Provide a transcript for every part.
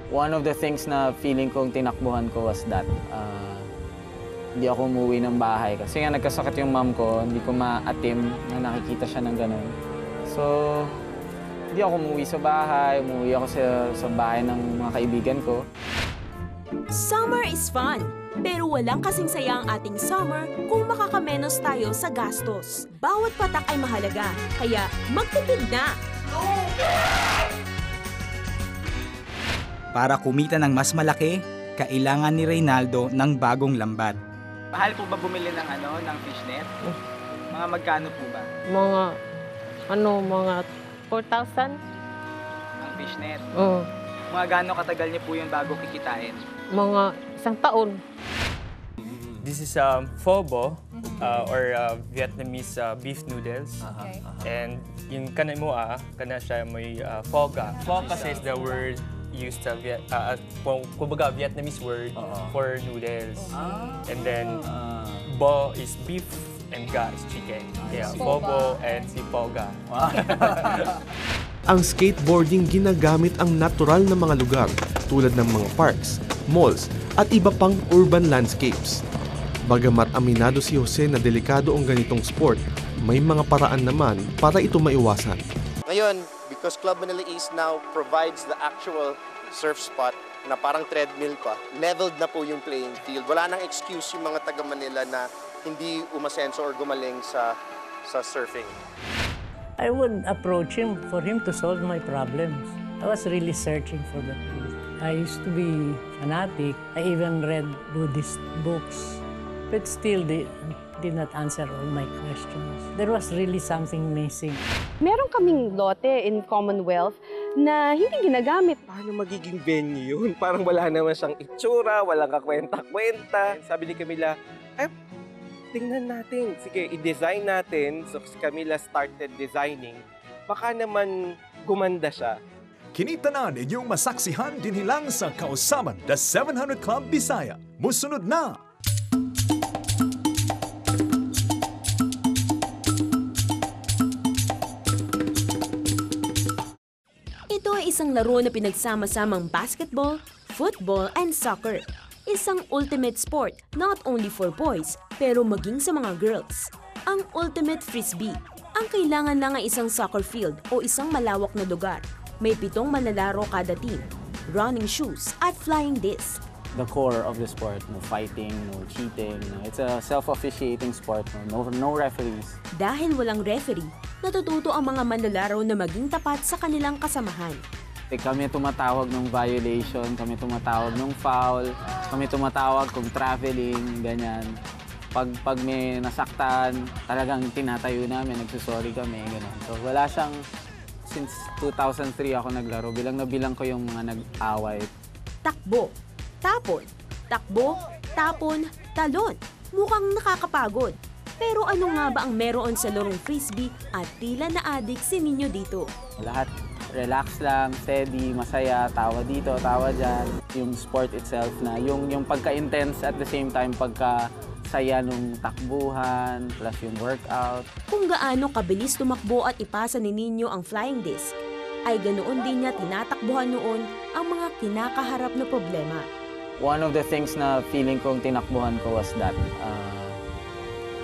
One of the things na feeling kong tinakbuhan ko was that hindi ako umuwi ng bahay. Kasi nga nagkasakit yung mom ko, hindi ko ma-atim na nakikita siya ng ganun. So, hindi ako umuwi sa bahay, umuwi ako sa bahay ng mga kaibigan ko. Summer is fun, pero walang kasing saya ang ating summer kung makakamenos tayo sa gastos. Bawat patak ay mahalaga, kaya magtipid na! Para kumita ng mas malaki, kailangan ni Reynaldo ng bagong lambat. Mahal po ba bumili ng fishnet? Mga magkano po ba? Mga 4,000? Ang fishnet? Oo. Mga gaano katagal niyo po yung bago kikitain? Mga 1 taon. This is pho bo, or Vietnamese beef noodles. And yung kana siya may pho ga. Pho kasi is the word used to kumbaga Vietnamese word for noodles. And then bo is beef and ga is chicken. Yeah, pho bo and si pho ga. Ang skateboarding ginagamit ang natural na mga lugar tulad ng mga parks, malls at iba pang urban landscapes. Bagamat aminado si Jose na delikado ang ganitong sport, may mga paraan naman para ito maiwasan. Ngayon, because Club Manila East now provides the actual surf spot na parang treadmill pa, leveled na po yung playing field. Wala nang excuse yung mga taga Manila na hindi umasenso or gumaling sa surfing. I would approach him for him to solve my problems. I was really searching for that truth. I used to be fanatic. I even read Buddhist books, but still they did not answer all my questions. There was really something missing. Meron kaming lote in Commonwealth na hindi ginagamit. Paano magiging venue yun? Parang wala naman siyang itsura, walang kakwenta-kwenta. Sabi ni Camila, tingnan natin. Sige, i-design natin. So Camila started designing. Baka naman gumanda siya. Kinita na ninyong masaksihan din hilang sa Kausaman The 700 Club Bisaya. Musunod na! Ito ay isang laro na pinagsama-samang basketball, football, and soccer. Isang ultimate sport not only for boys, pero maging sa mga girls. Ang ultimate frisbee. Ang kailangan lang ay isang soccer field o isang malawak na lugar. May 7 manlalaro kada team, running shoes at flying disc. The core of the sport, no fighting, no cheating. No. It's a self-officiating sport, no referees. Dahil walang referee, natututo ang mga manlalaro na maging tapat sa kanilang kasamahan. Kami tumatawag ng violation, kami tumatawag ng foul, kami tumatawag kung traveling, ganyan. Pag may nasaktan, talagang tinatayo namin, nagsusorry kami, ganyan. So wala siyang, since 2003 ako naglaro, nabilang ko yung mga nag-away. Takbo, tapon, takbo, tapon, talon. Mukhang nakakapagod. Pero ano nga ba ang meron sa larong frisbee at tila na-addict si Nino dito? Lahat relax lang, steady, masaya, tawa dito, tawa dyan. Yung sport itself na, yung pagka-intense at the same time pagka-saya nung takbuhan, plus yung workout. Kung gaano kabilis tumakbo at ipasa ni Nino ang flying disc, ay ganoon din niya tinatakbuhan noon ang mga kinakaharap na problema. One of the things na feeling kong tinakbuhan ko was that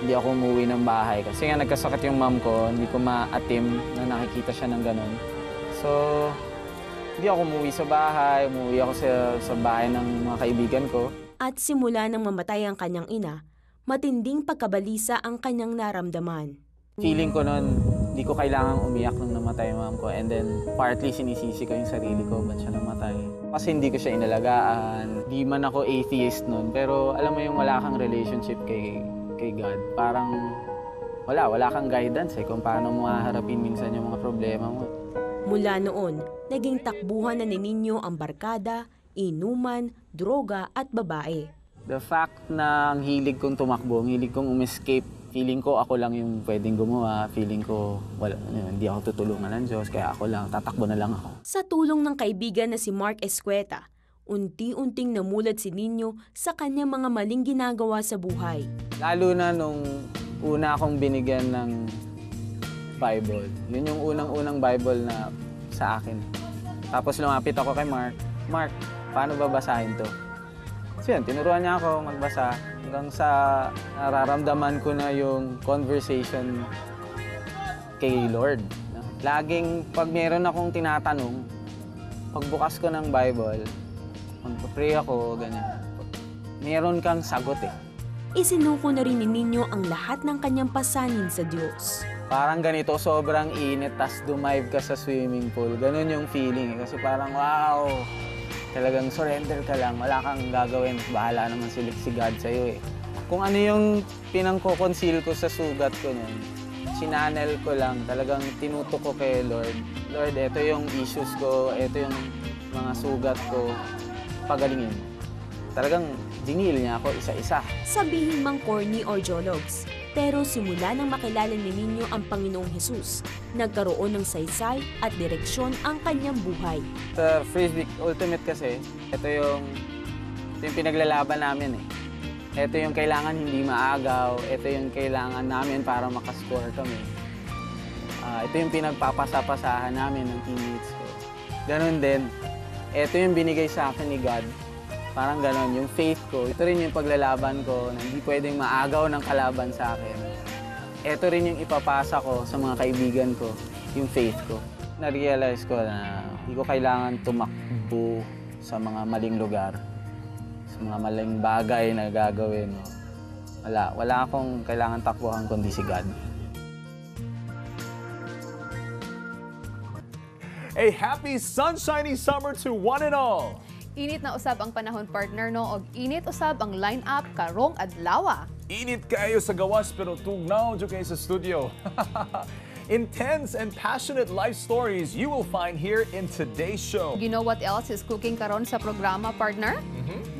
hindi ako umuwi ng bahay. Kasi nga nagkasakit yung mom ko, hindi ko ma-atim na nakikita siya ng ganun. So, hindi ako umuwi sa bahay, umuwi ako sa bahay ng mga kaibigan ko. At simula nang mamatay ang kanyang ina, matinding pagkabalisa ang kanyang naramdaman. Feeling ko noon, hindi ko kailangang umiyak nung namatay yung mom ko. And then, partly sinisisi ko yung sarili ko, ba't siya namatay. Kasi hindi ko siya inalagaan. Di man ako atheist noon, pero alam mo yung wala kang relationship kay God. Parang wala kang guidance kung paano mo haharapin minsan yung mga problema mo. Mula noon, naging takbuhan na ni Nino ang barkada, inuman, droga at babae. The fact na ang hilig kong tumakbo, ang hilig kong umescape, feeling ko ako lang yung pwedeng gumawa, feeling ko hindi ako tutulungan ng Diyos, kaya ako lang, tatakbo na lang ako. Sa tulong ng kaibigan na si Mark Escueta, unti-unting namulad si Nino sa kanyang mga maling ginagawa sa buhay. Lalo na nung una akong binigyan ng Bible. Yun yung unang-unang Bible na sa akin. Tapos lumapit ako kay Mark. Mark, paano babasahin to? So yun, tinuruan niya ako magbasa hanggang sa nararamdaman ko na yung conversation kay Lord. Laging pag meron akong tinatanong, pagbukas ko ng Bible, magpa-pray ako, ganyan. Meron kang sagot eh. Isinuko na rin ni Nino ang lahat ng kanyang pasanin sa Diyos. Parang ganito, sobrang init, tas dumive ka sa swimming pool. Ganun yung feeling eh. Kasi parang, wow, talagang surrender ka lang. Wala kang gagawin. Bahala naman si God sa'yo eh. Kung ano yung pinangko-conceal ko sa sugat ko nun, sinanel ko lang. Talagang tinutok ko kay Lord. Lord, ito yung issues ko, ito yung mga sugat ko. Pagalingin. Talagang dinil niya ako isa-isa. Sabihin mang corny or jologs, pero simula nang makilala ni Nino ang Panginoong Hesus, nagkaroon ng saysay at direksyon ang kanyang buhay. Sa Frisbee Ultimate kasi, ito yung pinaglalaban namin eh. Ito yung kailangan hindi maagaw, ito yung kailangan namin para makascore kami. Ito yung pinagpapasapasahan namin ng teammates ko. Ganon din, ito yung binigay sa akin ni God. Parang ganon, yung faith ko. Ito rin yung paglalaban ko na hindi pwedeng maagaw ng kalaban sa akin. Ito rin yung ipapasa ko sa mga kaibigan ko, yung faith ko. Na-realize ko na hindi ko kailangan tumakbo sa mga maling lugar, sa mga maling bagay na gagawin. Wala akong kailangan takbuhan kundi si God. A happy sunshiny summer to one and all! Init na usab ang panahon, partner, no? Og init usab ang line-up karong adlaw. Init kayo sa gawas pero tugnaw dyan kayo sa studio. Intense and passionate life stories you will find here in today's show. You know what else is cooking karon sa programa, partner?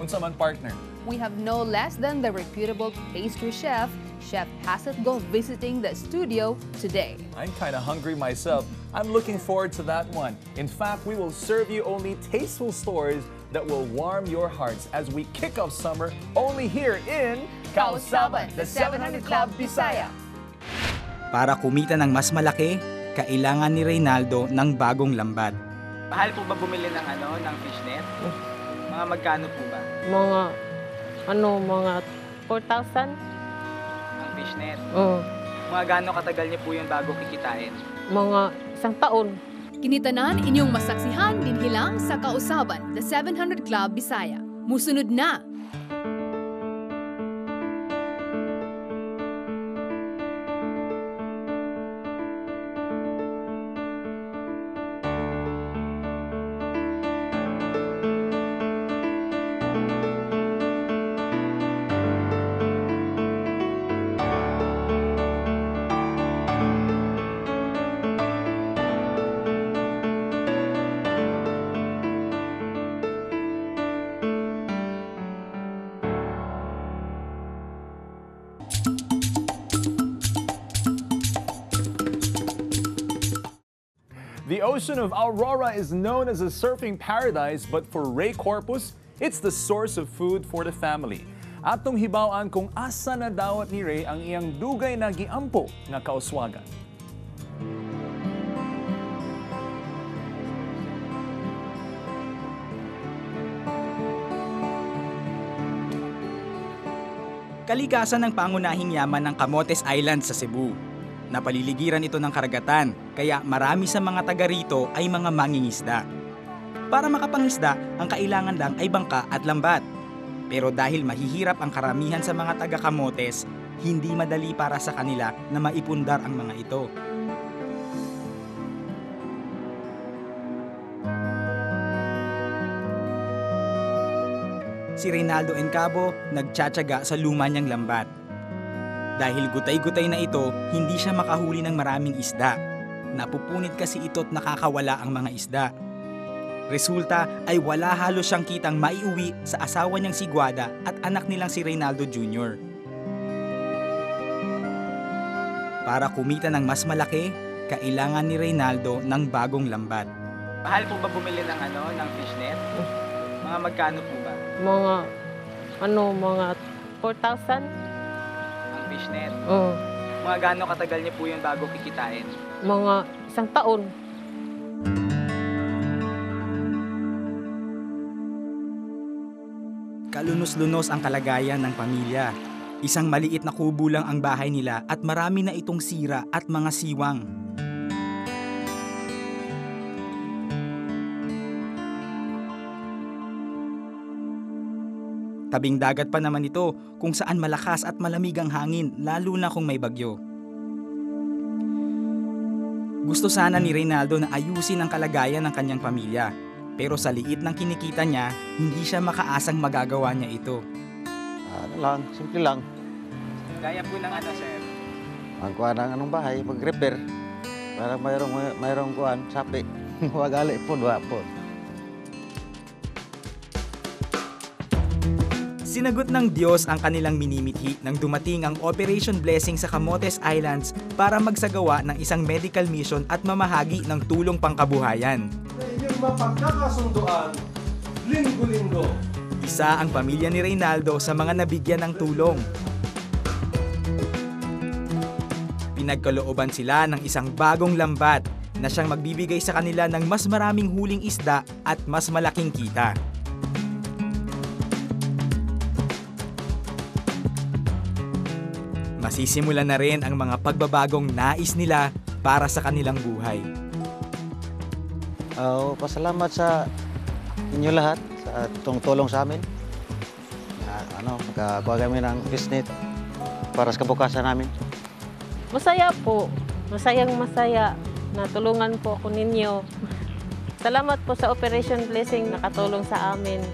Unsa man, partner? We have no less than the reputable pastry chef, Chef Hassett Go, visiting the studio today. I'm kind of hungry myself. I'm looking forward to that one. In fact, we will serve you only tasteful stories that will warm your hearts as we kick off summer only here in Kausaban, the 700 Club Bisaya. Para kumita ng mas malaki, kailangan ni Reynaldo ng bagong lambat. Mahal po ba bumili ng fishnet? Mga magkano po ba? Mga 4,000. Ang fishnet? Oo. Mga gaano katagal niyo po yung bago kikitain? Mga 1 taon. Kinitanan inyong masaksihan din hilang sa Kausaban, the 700 Club Bisaya. Musunod na! The ocean of Aurora is known as a surfing paradise, but for Ray Corpus, it's the source of food for the family. Atong hibawaan kung asa na dawat ni Ray ang iyang dugay na giampo nga kauswagan. Kalikasan ng pangunahing yaman ng Camotes Island sa Cebu. Napaliligiran ito ng karagatan, kaya marami sa mga taga rito ay mga mangingisda. Para makapangisda, ang kailangan lang ay bangka at lambat. Pero dahil mahihirap ang karamihan sa mga taga Camotes, hindi madali para sa kanila na maipundar ang mga ito. Si Reynaldo Encabo nagtsatsaga sa luma niyang lambat. Dahil gutay-gutay na ito, hindi siya makahuli ng maraming isda. Napupunit kasi ito't nakakawala ang mga isda. Resulta ay wala halos siyang kitang maiuwi sa asawa niyang si Guada at anak nilang si Reynaldo Jr. Para kumita ng mas malaki, kailangan ni Reynaldo ng bagong lambat. Mahal po ba bumili ng fishnet? Mga magkano po ba? Mga 4,000. Fishnet? Oo. Mga gaano katagal niyo po yung bago kikitain? Mga 1 taon. Kalunos-lunos ang kalagayan ng pamilya. Isang maliit na kubo lang ang bahay nila at marami na itong sira at mga siwang. Tabing dagat pa naman ito kung saan malakas at malamig ang hangin lalo na kung may bagyo. Gusto sana ni Reynaldo na ayusin ang kalagayan ng kanyang pamilya. Pero sa liit ng kinikita niya, hindi siya makaasang magagawa niya ito. Ano lang, simple lang. Gaya po ng ano, sir? Magkuha ng anong bahay, mag-repair. Para mayroong kuhan, sapi. Wagali po, dua po. Sinagot ng Diyos ang kanilang minimithi nang dumating ang Operation Blessing sa Camotes Islands para magsagawa ng isang medical mission at mamahagi ng tulong pangkabuhayan. Yung mapagkakasunduan, linggo-linggo. Isa ang pamilya ni Reynaldo sa mga nabigyan ng tulong. Pinagkalooban sila ng isang bagong lambat na siyang magbibigay sa kanila ng mas maraming huling isda at mas malaking kita. Masisimulan na rin ang mga pagbabagong nais nila para sa kanilang buhay. Pasalamat sa inyo lahat sa tulong sa amin. Magkakuha kami ng fishnet para sa kabukasan namin. Masaya po. Masaya. Natulungan po ako ninyo. Salamat po sa Operation Blessing nakatulong sa amin.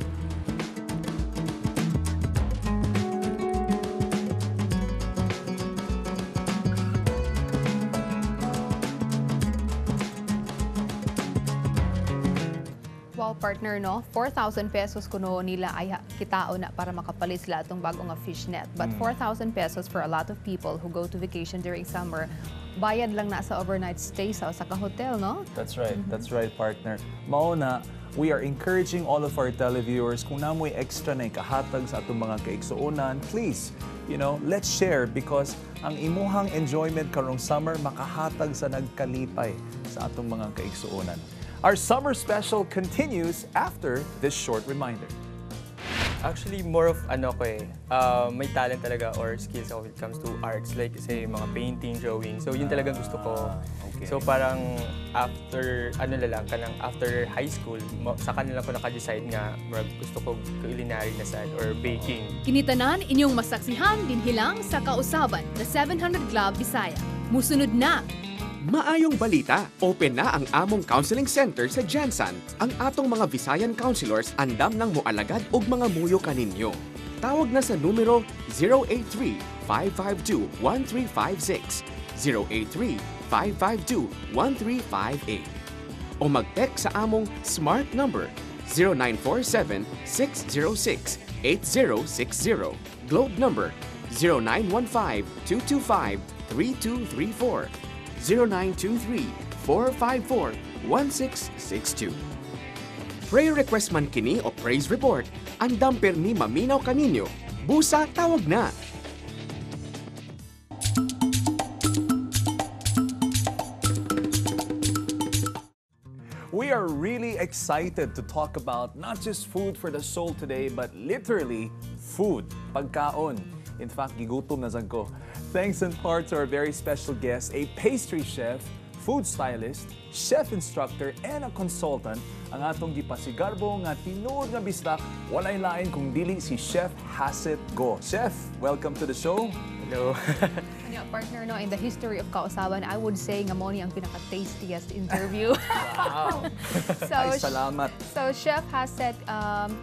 Wow, partner, no? 4,000 pesos kuno nila ay kitao na para makapalit sila itong bagong fishnet. But 4,000 pesos for a lot of people who go to vacation during summer, bayad lang na sa overnight stay sa hotel, no? That's right, partner. Mauna, we are encouraging all of our televiewers kung namoy extra na ikahatag sa atong mga kaigsuonan, please, let's share because ang imuhang enjoyment karong summer makahatag sa nagkalipay sa atong mga kaigsuonan. Our summer special continues after this short reminder. Actually, more of may talent talaga or skills ako when it comes to arts. Like, say, mga painting, drawing. So, yun talaga gusto ko. Okay. So, parang after high school, sa kanila ko naka-decide nga, gusto ko culinary na side or baking. Kinitanan inyong masaksihan din hilang sa kausaban na 700 Club Bisaya. Musunod na! Maayong balita, open na ang among counseling center sa Jansan. Ang atong mga Visayan counselors andam nang moalagad og mga muyo kaninyo. Tawag na sa numero 083-552-1356, 083-552-1358. O mag-text sa among smart number 0947-606-8060, Globe number 0915-225-3234, 0923-454-1662. Prayer request man kini o praise report, andam permi maminaw kaninyo. Busa, tawag na! We are really excited to talk about not just food for the soul today, but literally food, pagkaon. In fact, gigutom na sad ko. Thanks in part to our very special guest, a pastry chef, food stylist, chef instructor, and a consultant, ang atong gipasigarbo nga tinuod nga bistak, walay lain kung dili si Chef Hasit Go. Chef, welcome to the show. Hello. Partner, no, in the history of Kausaban, I would say nga mo ni ang pinaka-tastiest interview. Wow! Ay, salamat. So, Chef Hasit,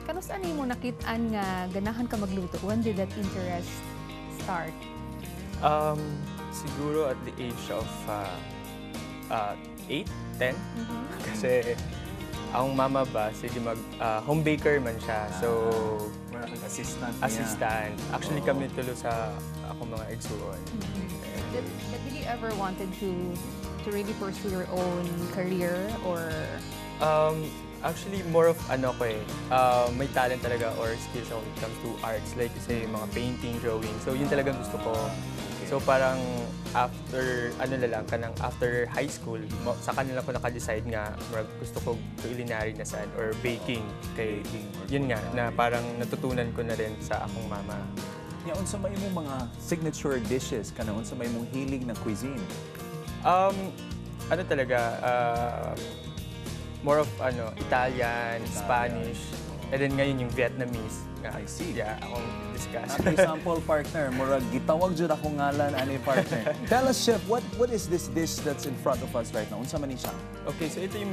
kanusta ni mo nakitaan nga ganahan ka magluto? When did that interest start? Siguro at the age of 8, 10. Kasi ang mama ba, sige home baker man siya. So, assistant. Actually, kami tulo sa akong mga igsuon. Did you ever wanted to really pursue your own career or? Actually, more of may talent talaga or skills when it comes to arts. Like, say, mga painting, drawing. So, yun talaga gusto ko. So parang after, after high school, sa kanila ko naka-decide nga, gusto ko culinary na sad or baking. Kay, yun nga, na parang natutunan ko na rin sa akong mama. Unsa may imong mga signature dishes kana unsa may imong hilig na cuisine? Ano talaga, more of Italian, Spanish, and then ngayon yung Vietnamese. I see. Yeah, akong discuss. At example, partner, murag gitawag jud akong ngalan ani partner. Tell us, chef, what is this dish that's in front of us right now? Unsa man ni siya? Okay, so ito yung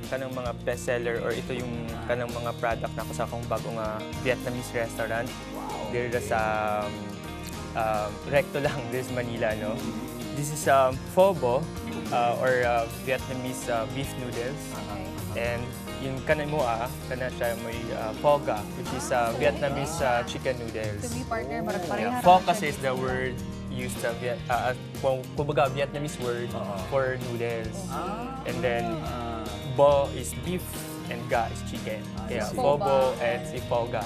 kanang mga bestseller or ito yung kanang mga product na ko sa akong bagong Vietnamese restaurant. Wow. There sa recto lang, there's Manila, no? This is pho bo or Vietnamese beef noodles. And yung kana siya may pho ga, which is Vietnamese chicken noodles. To be partner, marag pareha. Pho kasi is the word used sa kumbaga Vietnamese word for noodles. And then bo is beef and ga is chicken. Kaya pho bo and si pho ga.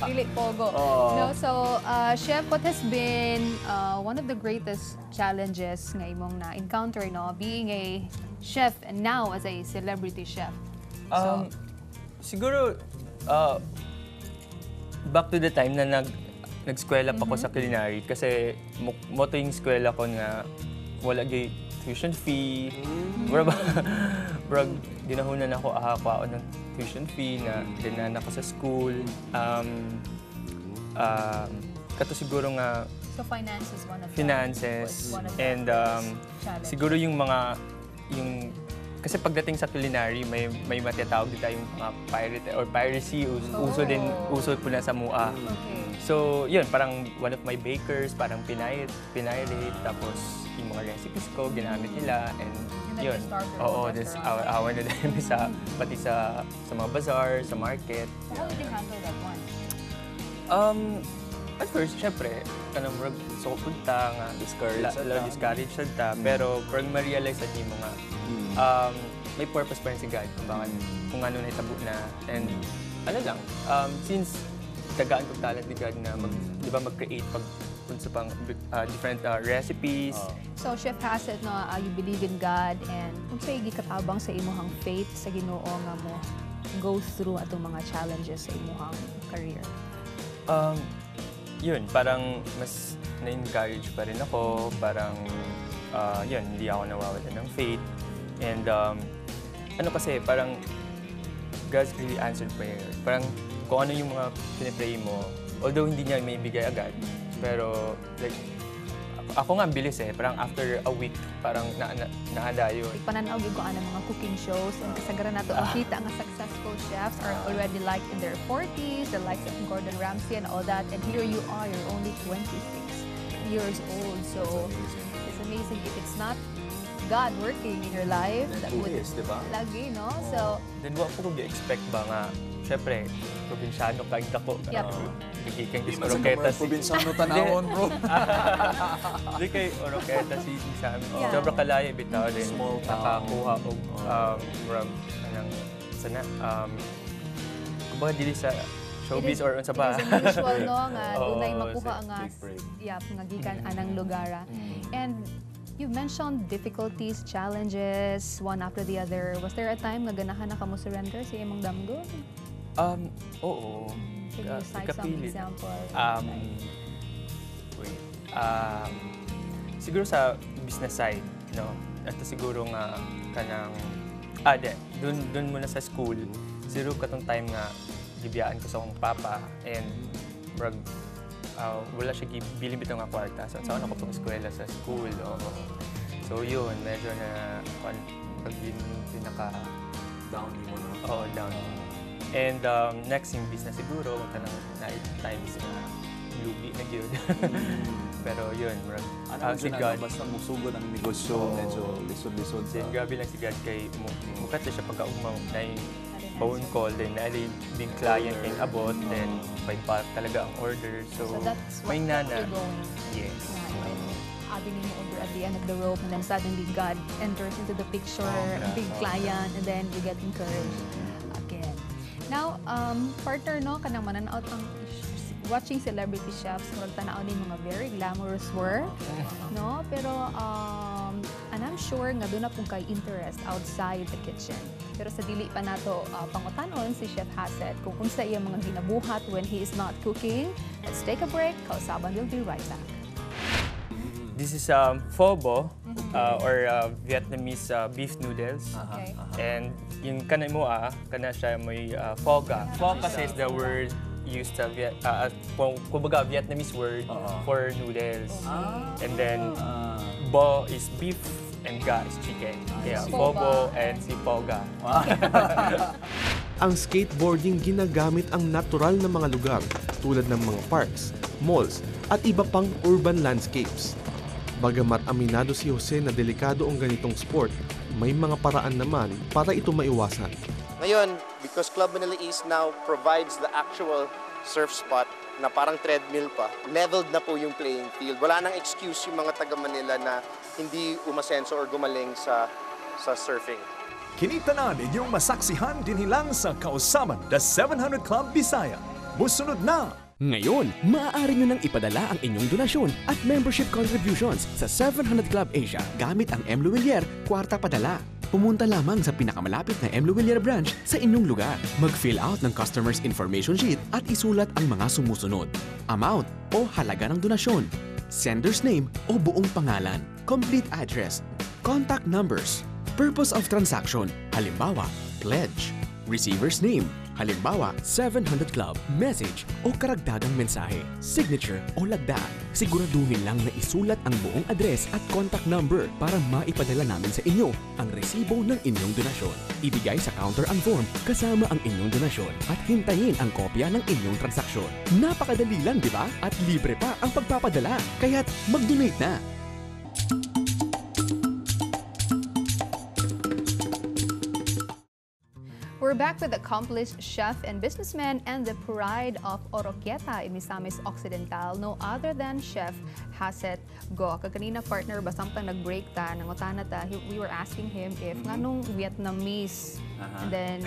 Dili pogo. No, so chef, what has been one of the greatest challenges nga imong na-encounter, no, being a chef and now as a celebrity chef? Siguro, back to the time na nag-eskwela pa ko sa culinary kasi moto yung eskwela ko nga wala gay tuition fee. Brag, dinahunan ako ahakwaon ng tuition fee na dinan ako sa school. Kato siguro nga So finances one of finances and siguro yung mga kasi pagdating sa culinary may matatawag din tayong mga pirate or piracy uso po na sa MUA. So yun, parang one of my bakers parang pinirate tapos yung mga recipes ko ginamit nila and yun. This awa na dahil pati sa mga bazaar, sa market. How did you handle that one? At first, syempre, kanang so punta nga, discourage ta, pero parang ma-realize na mo nga, may purpose pa rin si God kung ano na itabo na. And ano lang, since tagaan kong talent ni God na mag-create sa pang different recipes. So Chef Hassett, no, you believe in God and kung sa'yo gikatabang sa imuhang faith sa Ginoo nga mo go through atong mga challenges sa imuhang career? Yun, parang mas na-encourage pa rin ako. Parang, yun, hindi ako nawawalan ng faith. And, kasi, parang, God's really answered prayer. Parang, kung ano yung mga pinipray mo, although hindi niya may bigay agad, pero, like, ako nga ang bilis parang after a week, parang nahanda yun. Pananaw ko ang mga cooking shows and kasagaran nato ang kita nga successful chefs are already like in their 40s, the likes of Gordon Ramsay and all that, and here you are, you're only 26 years old. So it's amazing if it's not God working in your life. That would lagi, no? So then what po i-expect ba nga? Siyempre, probinsyano kahit ako. Nagiging kay Oroqueta si... Probinsyano tanawon, bro. Hindi kay Oroqueta si Sam. Sobrang kalaya, bitaw din. Nakakuha o kumbaga dili sa showbiz or unsa ba? It is unusual, no? Nga dunay makuha nga gikan anang lugara. And you mentioned difficulties, challenges, one after the other. Was there a time nga ganahan na ka mo surrender sa imong damgo? Oo. Can you cite some example? Siguro sa business side, no? Ito siguro nga kanang dun muna sa school. Siguro katong time nga gibiyaan ko sa akong papa and wala siya bilin bitaw nga kwarta. So saan ako pang eskwela sa school. So yun, medyo na pinaka down mo na. Oo, down. And next yung business siguro, kanang night times na lugi na gyud. Pero yun, si God. Basta musugod ang negosyo, medyo lisod-lisod. Grabe lang si God kay mukat siya pagkaugmaw na phone call, then din client in abot, then by bulk talaga ang order. So that's what may nana. Yes. Adding mo over at the end of the rope, and then suddenly God enters into the picture, big client, and then you get encouraged again. Now, partner, no, kanang mananaot ang watching celebrity chefs, murag tanaw ni mga very glamorous work, no? Pero and I'm sure nga doon na pong kay interest outside the kitchen. Pero sa dili pa nato pangutanon si Chef Hassett kung unsa iya mga ginabuhat when he is not cooking. Let's take a break. Kausaban will be right back. This is pho bo, or Vietnamese beef noodles. Okay. And yung kana mo kana siya may pho ga. Pho kasi is the word used sa kumbaga Vietnamese word for noodles. And then bo is beef and ga is chicken. Yeah, pho bo and si pho ga. Ang skateboarding ginagamit ang natural na mga lugar tulad ng mga parks, malls at iba pang urban landscapes. Bagamat aminado si Jose na delikado ang ganitong sport, may mga paraan naman para ito maiwasan. Ngayon, because Club Manila East now provides the actual surf spot na parang treadmill pa, leveled na po yung playing field. Wala nang excuse yung mga taga Manila na hindi umasenso or gumaling sa surfing. Kinita na ninyong masaksihan din hilang sa Kausaman, the 700 Club Bisaya. Musunod na! Ngayon, maaari nyo nang ipadala ang inyong donasyon at membership contributions sa 700 Club Asia gamit ang M. Luwilier Kwarta Padala. Pumunta lamang sa pinakamalapit na M. Luwilier branch sa inyong lugar. Mag-fill out ng customer's information sheet at isulat ang mga sumusunod. Amount o halaga ng donasyon, sender's name o buong pangalan, complete address, contact numbers, purpose of transaction, halimbawa, pledge, receiver's name, halimbawa, 700 Club, message o karagdagang mensahe, signature o lagda. Siguraduhin lang na isulat ang buong address at contact number para maipadala namin sa inyo ang resibo ng inyong donasyon. Ibigay sa counter ang form kasama ang inyong donasyon at hintayin ang kopya ng inyong transaksyon. Napakadali lang, di ba? At libre pa ang pagpapadala. Kaya't mag-donate na! We're back with accomplished chef and businessman and the pride of Oroquieta in Misamis Occidental, no other than Chef Hassett Go. Kaganina partner, basang pang nag-break ta, nangutana ta, we were asking him if nganong Vietnamese. And then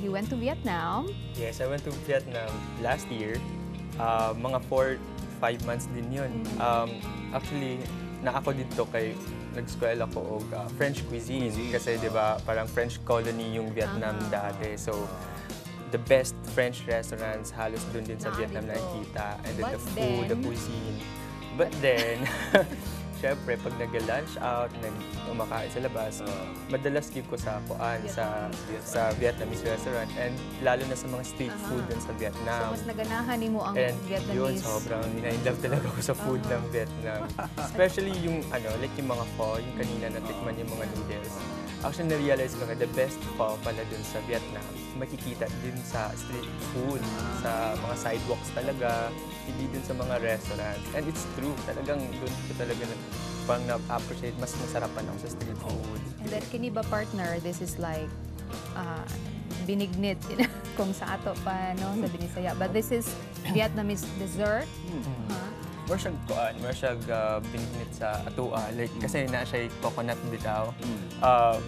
he went to Vietnam. Yes, I went to Vietnam last year. Mga 4-5 months din yun. Actually, na ako dito kay nag-eskwela ko og French cuisine kasi 'di ba parang French colony yung Vietnam dati. So the best French restaurants halos doon din sa Vietnam nakikita, and then the food, the cuisine. But then syempre pag nag-lunch out, nag-umakain sa labas, madalas ko sa sa Vietnamese restaurant, and lalo na sa mga street food din sa Vietnam. So mas naganahan ni mo ang Vietnamese. Yun, sobrang in-love talaga ako sa food ng Vietnam. Especially yung like yung mga pho, yung kanina natikman yung mga noodles. Actually, na-realize ko na the best pho pala dun sa Vietnam, makikita din sa street food, sa mga sidewalks talaga, hindi dun sa mga restaurants. And it's true, talagang dun ko talaga pang na-appreciate, mas masarapan ako sa street food. And then, kini ba partner, this is like binignit kung sa ato pa, no, sa Binisaya. But this is Vietnamese dessert. More siyang binignit sa atua, like kasi na siya coconut bitaw.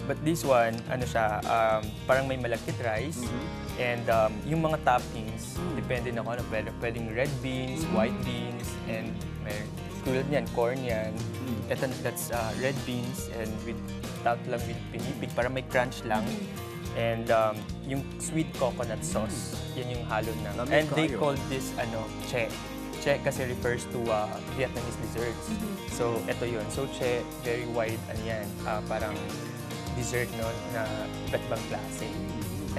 But this one, ano siya, parang may malakit rice, and yung mga toppings, depende na kung ano, pwedeng red beans, white beans, and may tulad niyan, corn yan. That's red beans, and with lang with pinipig, para may crunch lang. And yung sweet coconut sauce, yan yung halo na. And they call this che. Che kasi refers to Vietnamese desserts. So, ito yun. So, che, very wide, parang dessert, no, na iba't ibang klase.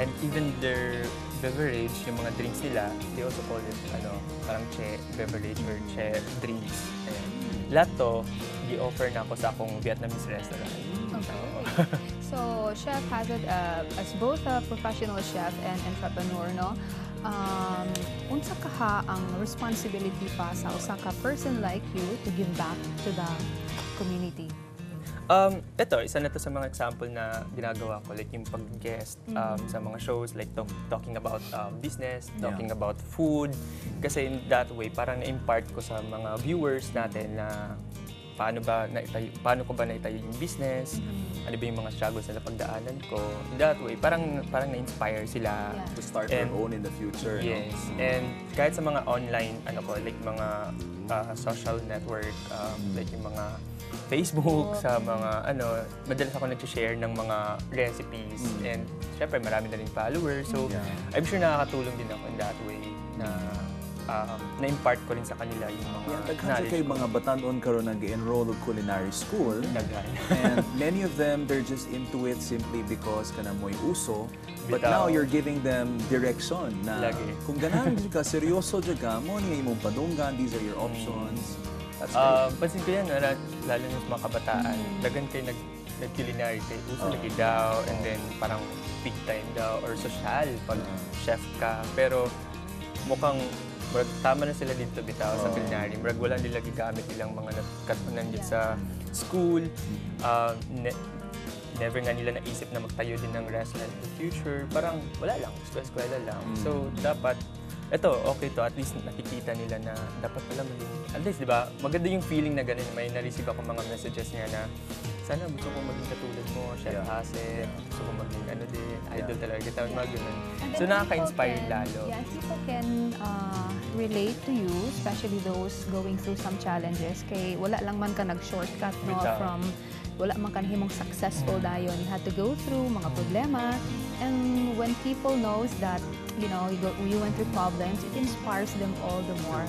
And even their beverage, yung mga drinks nila, they also call it, parang che beverage or che drinks. Ayan. Lahat to, i-offer na ako sa akong Vietnamese restaurant. Okay. So, Chef Hassett, as both a professional chef and entrepreneur, no, unsa kaha ang responsibility pa sa usa ka person like you to give back to the community? Ito, isa na to sa mga example na ginagawa ko, like yung pag-guest sa mga shows, like talking about business, talking about food. Kasi in that way, parang na-impart ko sa mga viewers natin na paano ko ba naitayo yung business, ano ba yung mga struggles na napagdaanan ko. In that way, parang na-inspire sila. To start their own in the future. Yes. And kahit sa mga online, like mga social network, like yung mga Facebook, sa mga madalas ako nag-share ng mga recipes. And syempre, marami na rin followers. So, I'm sure nakakatulong din ako in that way na na-impart ko rin sa kanila yung mga Daghan kay mga batanon karon nag-enroll of culinary school. And many of them, they're just into it simply because kana mo'y uso. But now you're giving them direction na kung ganahan ka, seryoso dyan ka, mo niya imong padunggan, these are your options. That's great. Pansin ko yan, lalo na sa mga kabataan. Dagan kayo nag-culinary kayo. Uso lagi daw, and then parang big time daw, or social pag chef ka. Pero mukhang tama na sila dito bitaw sa culinary. Wala nila gigamit ilang mga katunan dito sa school. Never nga nila naisip na magtayo din ng restaurant in the future. Parang wala lang, eskwela lang. So dapat, okay to, at least nakikita nila na dapat pala maging, at least, di ba, maganda yung feeling na ganun. May na-receive ako mga messages niya na, sana gusto ko maging katulad mo, Chef Hassel, gusto ko maging idol talaga kita, mga ganun. So nakaka-inspire lalo. Yeah, people can relate to you, especially those going through some challenges. Kay wala lang man ka nag-shortcut from wala man ka himong successful dayon. You had to go through mga problema, and when people knows that you went through problems, it inspires them all the more.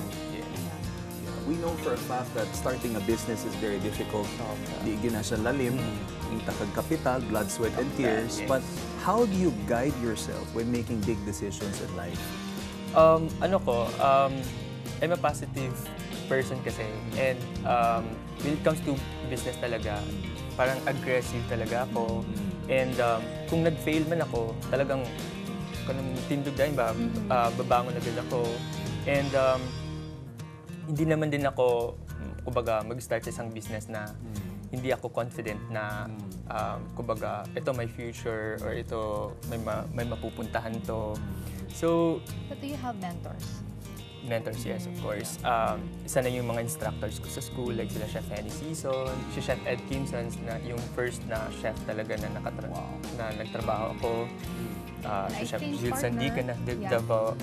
We know for a fact that starting a business is very difficult. Di na siya lalim, yung takag kapital, blood, sweat, and tears. But how do you guide yourself when making big decisions in life? I'm a positive person kasi. And when it comes to business talaga, parang aggressive talaga ako. And kung nag-fail man ako, talagang tindog dahil babangon agad ako. And hindi naman din ako, mag-start sa isang business na hindi ako confident na, ito may future or ito may mapupuntahan to. So, but do you have mentors? Mentors, yes, of course. Isa na yung mga instructors ko sa school, like sila Chef Henny Season, si Chef Ed Kimsons, na yung first na chef talaga na nagtrabaho ako. Si Chef Jules Sandica na Davao,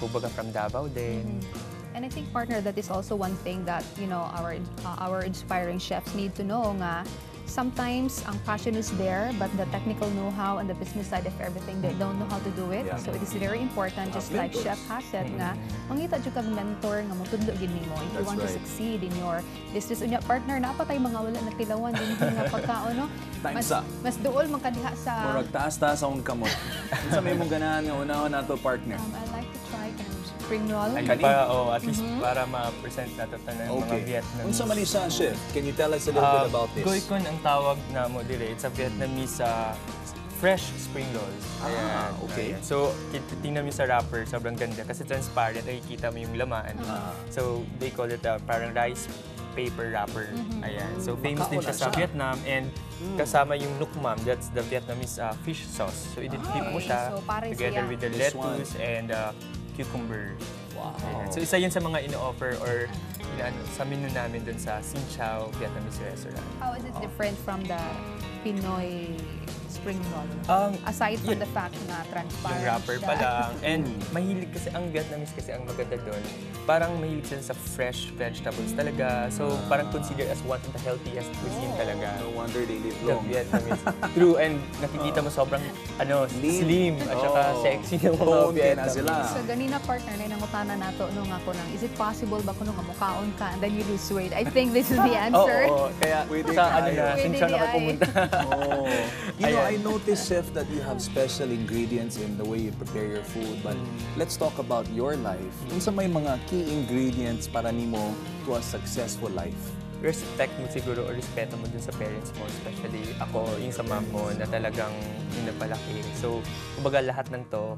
kumbaga from Davao din. And I think, partner, that is also one thing that our inspiring chefs need to know nga. Sometimes ang passion is there, but the technical know-how and the business side of everything, they don't know how to do it. Yeah. So it is very important, just like Chef has said nga, mangita jud kag mentor nga motudlo gid nimo if you want to succeed in your business. Unya, partner, napatay mga wala nagtilawan din nga pagkaon, no? Mas duol man kadiha sa murag taas-taas akong kamot. Unsa may mong ganahan nga unahon nato, partner? I like to try spring roll. At least para ma-present nato tanan mga Vietnamese. Unsa man siya, chef? Can you tell us a little bit about this? Goikon ang tawag na mo dire. It's a Vietnamese fresh spring rolls. Okay. Ayan. So, tingnan mo sa wrapper, sobrang ganda kasi transparent, nakikita mo yung laman. So, they call it parang rice paper wrapper. Ayan. So, famous din siya sa Vietnam, and kasama yung nuc mam, that's the Vietnamese fish sauce. So, i-dip mo siya together with the lettuce and cucumber. Wow. So, isa yun sa mga ino-offer or sa menu namin dun sa Sin Chow Vietnamese restaurant. How is it different from the Pinoy spring roll? Aside from the fact na transparent yung wrapper pa lang. And mahilig kasi, ang Vietnamese kasi ang maganda doon, parang mahilig sila sa fresh vegetables talaga. So parang considered as one of the healthiest cuisine talaga. No wonder they live long. The Vietnamese. True, and nakikita mo sobrang slim at saka sexy ng mga Vietnamese. So ganina, partner, na nangutana nato nung ako nang, is it possible ba kuno nga mukaon ka and then you lose weight? I think this is the answer. Kaya sa Sin Chow na ako pumunta. I noticed, Chef, that you have special ingredients in the way you prepare your food. But let's talk about your life. Unsa may mga key ingredients para nimo to a successful life? Respect mo siguro o respeto mo dun sa parents mo, especially ako, yung sa mom mo na talagang yung nagpalaki. So, kumbaga lahat ng to,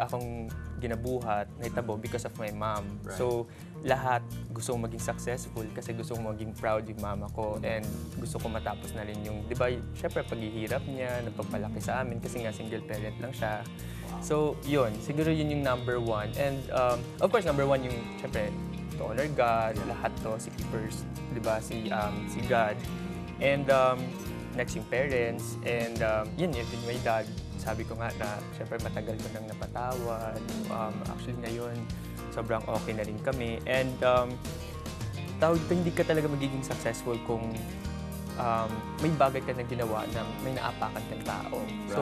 akong ginabuhat, naitabo because of my mom. Right. So, lahat gusto kong maging successful kasi gusto kong maging proud yung mama ko and gusto ko matapos na rin yung, di ba, syempre paghihirap niya, nagpapalaki sa amin kasi nga single parent lang siya. So, yun, siguro yun yung number one. And, of course, number one yung, syempre, to honor God, lahat to, si keepers, di ba, si God. And next yung parents, and yun, even my dad, sabi ko nga na, syempre matagal ko nang napatawad. Actually ngayon, sobrang okay na rin kami. And tawag dito, hindi ka talaga magiging successful kung may bagay ka na ginawa na may naapakan kang tao. So,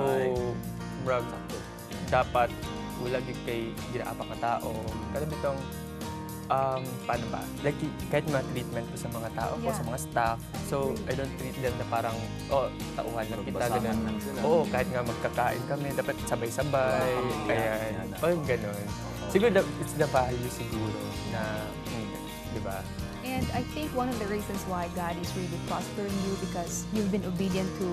brag, dapat wala din kay ginaapak na tao. Kaya bitong, paano ba? Like, kahit mga treatment ko sa mga tao ko, sa mga staff, so I don't treat them na parang, tauhan lang kita, ganun. Oo, kahit nga magkakain kami, dapat sabay-sabay, ayan, ganun. Siguro, it's the value siguro na, di ba? And I think one of the reasons why God is really prospering you because you've been obedient to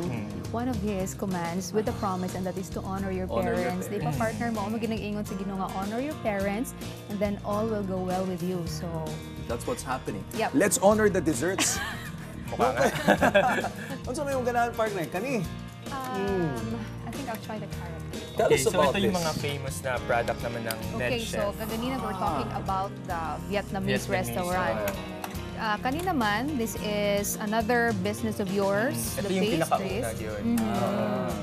one of His commands with a promise, and that is to honor your parents. Di ba, partner mo, mag-ingon sa Ginoo nga, honor your parents, and then all will go well with you. So that's what's happening. Yep. Let's honor the desserts. Mukha nga. Ano sa yung ganahan, partner? Kani? I think I'll try the carrot cake. Tell us so about ito yung this. mga famous na product naman ng Med Okay, Chef. so kanina we're talking about the Vietnamese restaurant. Kanina man, this is another business of yours, Ito the yung pinakauna pastries. yun.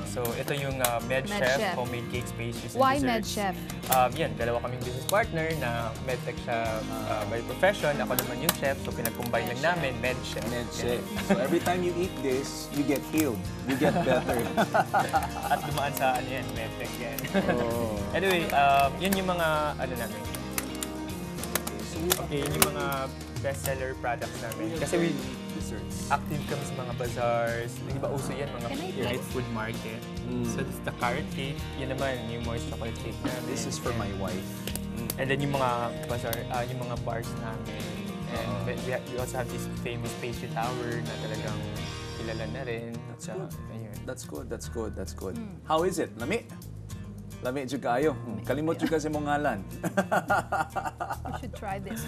So ito yung Med Chef, homemade cakes, pastries, and Why desserts. Med Chef? Yan, dalawa kaming business partner na medtech siya by profession. Ako naman yung chef, so pinag-combine lang namin, Med Chef. Med Chef. So every time you eat this, you get healed. You get better. At dumaan sa ano yan, medtech yan. Anyway, yun yung mga ano namin. Okay, yun yung mga bestseller products namin. Kasi we active kami sa mga bazaars. Di ba uso yan, mga right food market. So this is the carrot cake. Yun naman, yung moist chocolate cake namin. This is for my wife. And then yung mga bazaar, yung mga bars namin. And we also have this famous pastry tower na talagang kilala na rin. That's good. That's good. That's good. How is it? Lami? Lami jud kayo. Kalimot jud kasi mong ngalan. You should try this.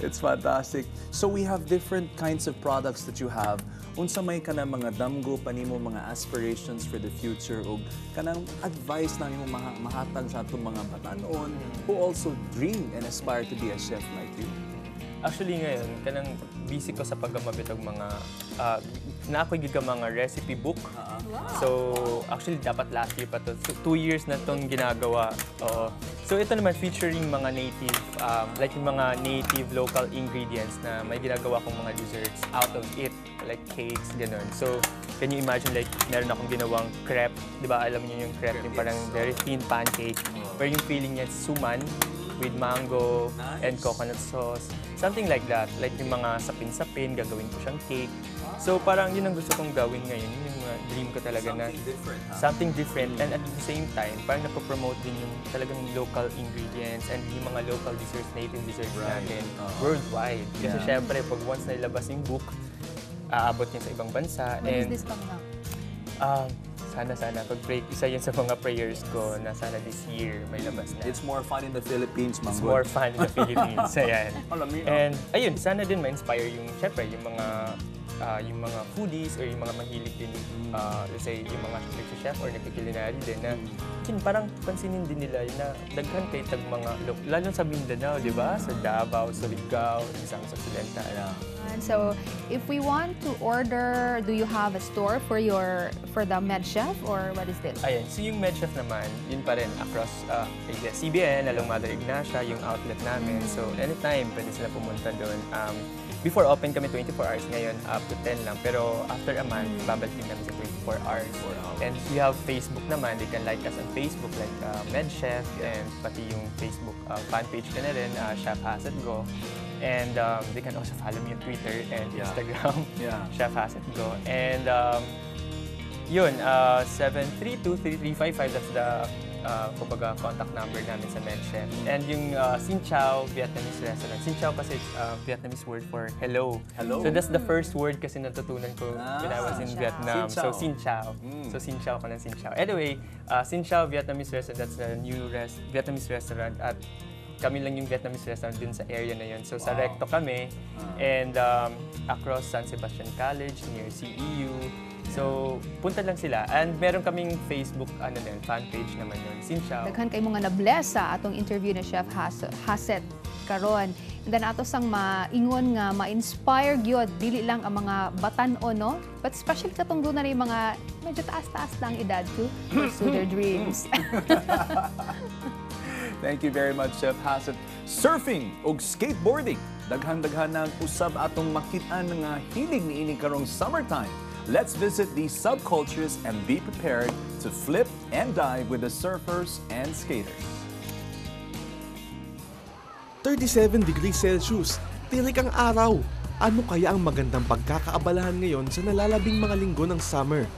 It's fantastic. So we have different kinds of products that you have. Unsa may kana mga damgo panimo mga aspirations for the future o kanang advice na nimo mahatag sa atong mga batanon who also dream and aspire to be a chef like you. Actually ngayon, kanang busy ko sa paggamabit og mga naakoy gid ka mga recipe book. So actually dapat last year pa to. So 2 years na tong ginagawa. So ito naman featuring mga native like yung mga native local ingredients na may ginagawa kong mga desserts out of it, like cakes, ganun. So can you imagine like meron akong ginawang crepe, 'di ba? Alam niyo yung crepe, yung parang very thin pancake where yung filling niya is suman with mango and coconut sauce. Something like that. Like yung mga sapin-sapin, gagawin ko siyang cake. So parang yun ang gusto kong gawin ngayon. Yun yung dream ko talaga na something different. And at the same time, parang napopromote din yung talagang local ingredients and yung mga local desserts, native desserts natin worldwide. Kasi syempre, pag once nailabas yung book, aabot niya sa ibang bansa. When is this coming out? Sana. Pag-pray, isa yun sa mga prayers ko na sana this year may labas na. It's more fun in the Philippines, It's more fun in the Philippines. Ayan. And ayun, sana din ma-inspire yung, syempre, yung mga foodies or yung mga mahilig din, let's say, yung mga chef or nagkikilinary din na parang pansinin din nila na daghan kay tag mga, lalo sa Mindanao, di ba? Sa Davao, sa Surigao, sa Occidental. And so, if we want to order, do you have a store for the Med Chef or what is this? Ayan, so yung Med Chef naman, yun pa rin across CBN, along Mother Ignacia, yung outlet namin. So anytime, pwede sila pumunta doon. Before open kami 24 hours, ngayon up to 10 lang. Pero after a month, babalik din kami sa 24 hours. And we have Facebook naman, they can like us on Facebook like Med Chef, and pati yung Facebook fan page ka na rin, Chef Asset Go. And they can also follow me on Twitter and Instagram, Chef Asset Go. And yun, 732-3355, that's the kumbaga contact number namin sa Med Chef. And yung Xin Chao Vietnamese restaurant. Xin Chao kasi it's Vietnamese word for hello. So that's the first word kasi natutunan ko when I was in Vietnam. So Xin Chao. So Xin Chao ko ng Xin Chao. Anyway, Xin Chao Vietnamese restaurant, that's the new Vietnamese restaurant at kami lang yung Vietnamese restaurant dun sa area na yun. So sa Recto kami and across San Sebastian College near CEU. So, punta lang sila. And meron kaming Facebook fan page naman yun, Xin Chao. Daghan kay mga na-bless sa atong interview na Chef Haset karon. And then ato sang maingon nga ma-inspire gyud dili lang ang mga batan-o, no? But especially katong doon na rin mga medyo taas-taas lang edad to pursue their dreams. Thank you very much, Chef Hassett. Surfing o skateboarding, daghan-daghan ng usab atong makit-an nga hilig ni ini karong summertime. Let's visit these subcultures and be prepared to flip and dive with the surfers and skaters. 37 degrees Celsius, tirik ang araw. Ano kaya ang magandang pagkakaabalahan ngayon sa nalalabing mga linggo ng summer?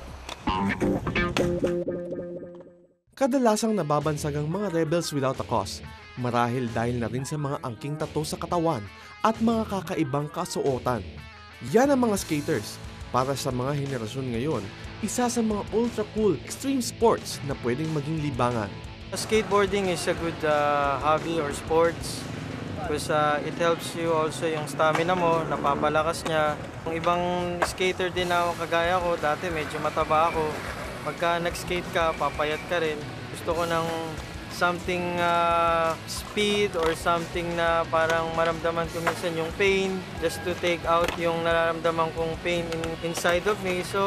Kadalasang nababansag ang mga rebels without a cause, marahil dahil na rin sa mga angking tattoo sa katawan at mga kakaibang kasuotan. Yan ang mga skaters. Para sa mga henerasyon ngayon, isa sa mga ultra-cool extreme sports na pwedeng maging libangan. Skateboarding is a good hobby or sports because it helps you also yung stamina mo, napapalakas niya. Yung ibang skater din ako kagaya ko, dati medyo mataba ako. Pagka nag-skate ka, papayat ka rin. Gusto ko ng something speed or something na parang maramdaman ko minsan yung pain just to take out yung nararamdaman kong pain inside of me. So,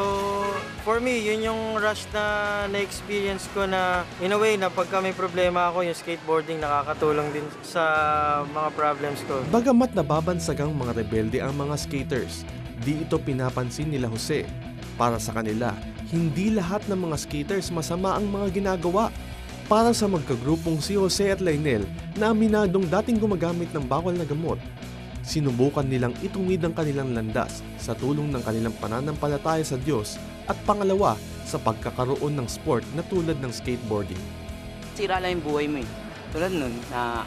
for me, yun yung rush na na-experience ko na in a way na pagka may problema ako, yung skateboarding nakakatulong din sa mga problems ko. Bagamat nababansag ang mga rebelde ang mga skaters, di ito pinapansin nila Jose. Para sa kanila, hindi lahat ng mga skaters masama ang mga ginagawa. Para sa magkagrupong si Jose at Lionel na aminadong dating gumagamit ng bawal na gamot, sinubukan nilang ituwid ang kanilang landas sa tulong ng kanilang pananampalataya sa Diyos at pangalawa sa pagkakaroon ng sport na tulad ng skateboarding. Sira lang yung buhay mo eh. Tulad nun na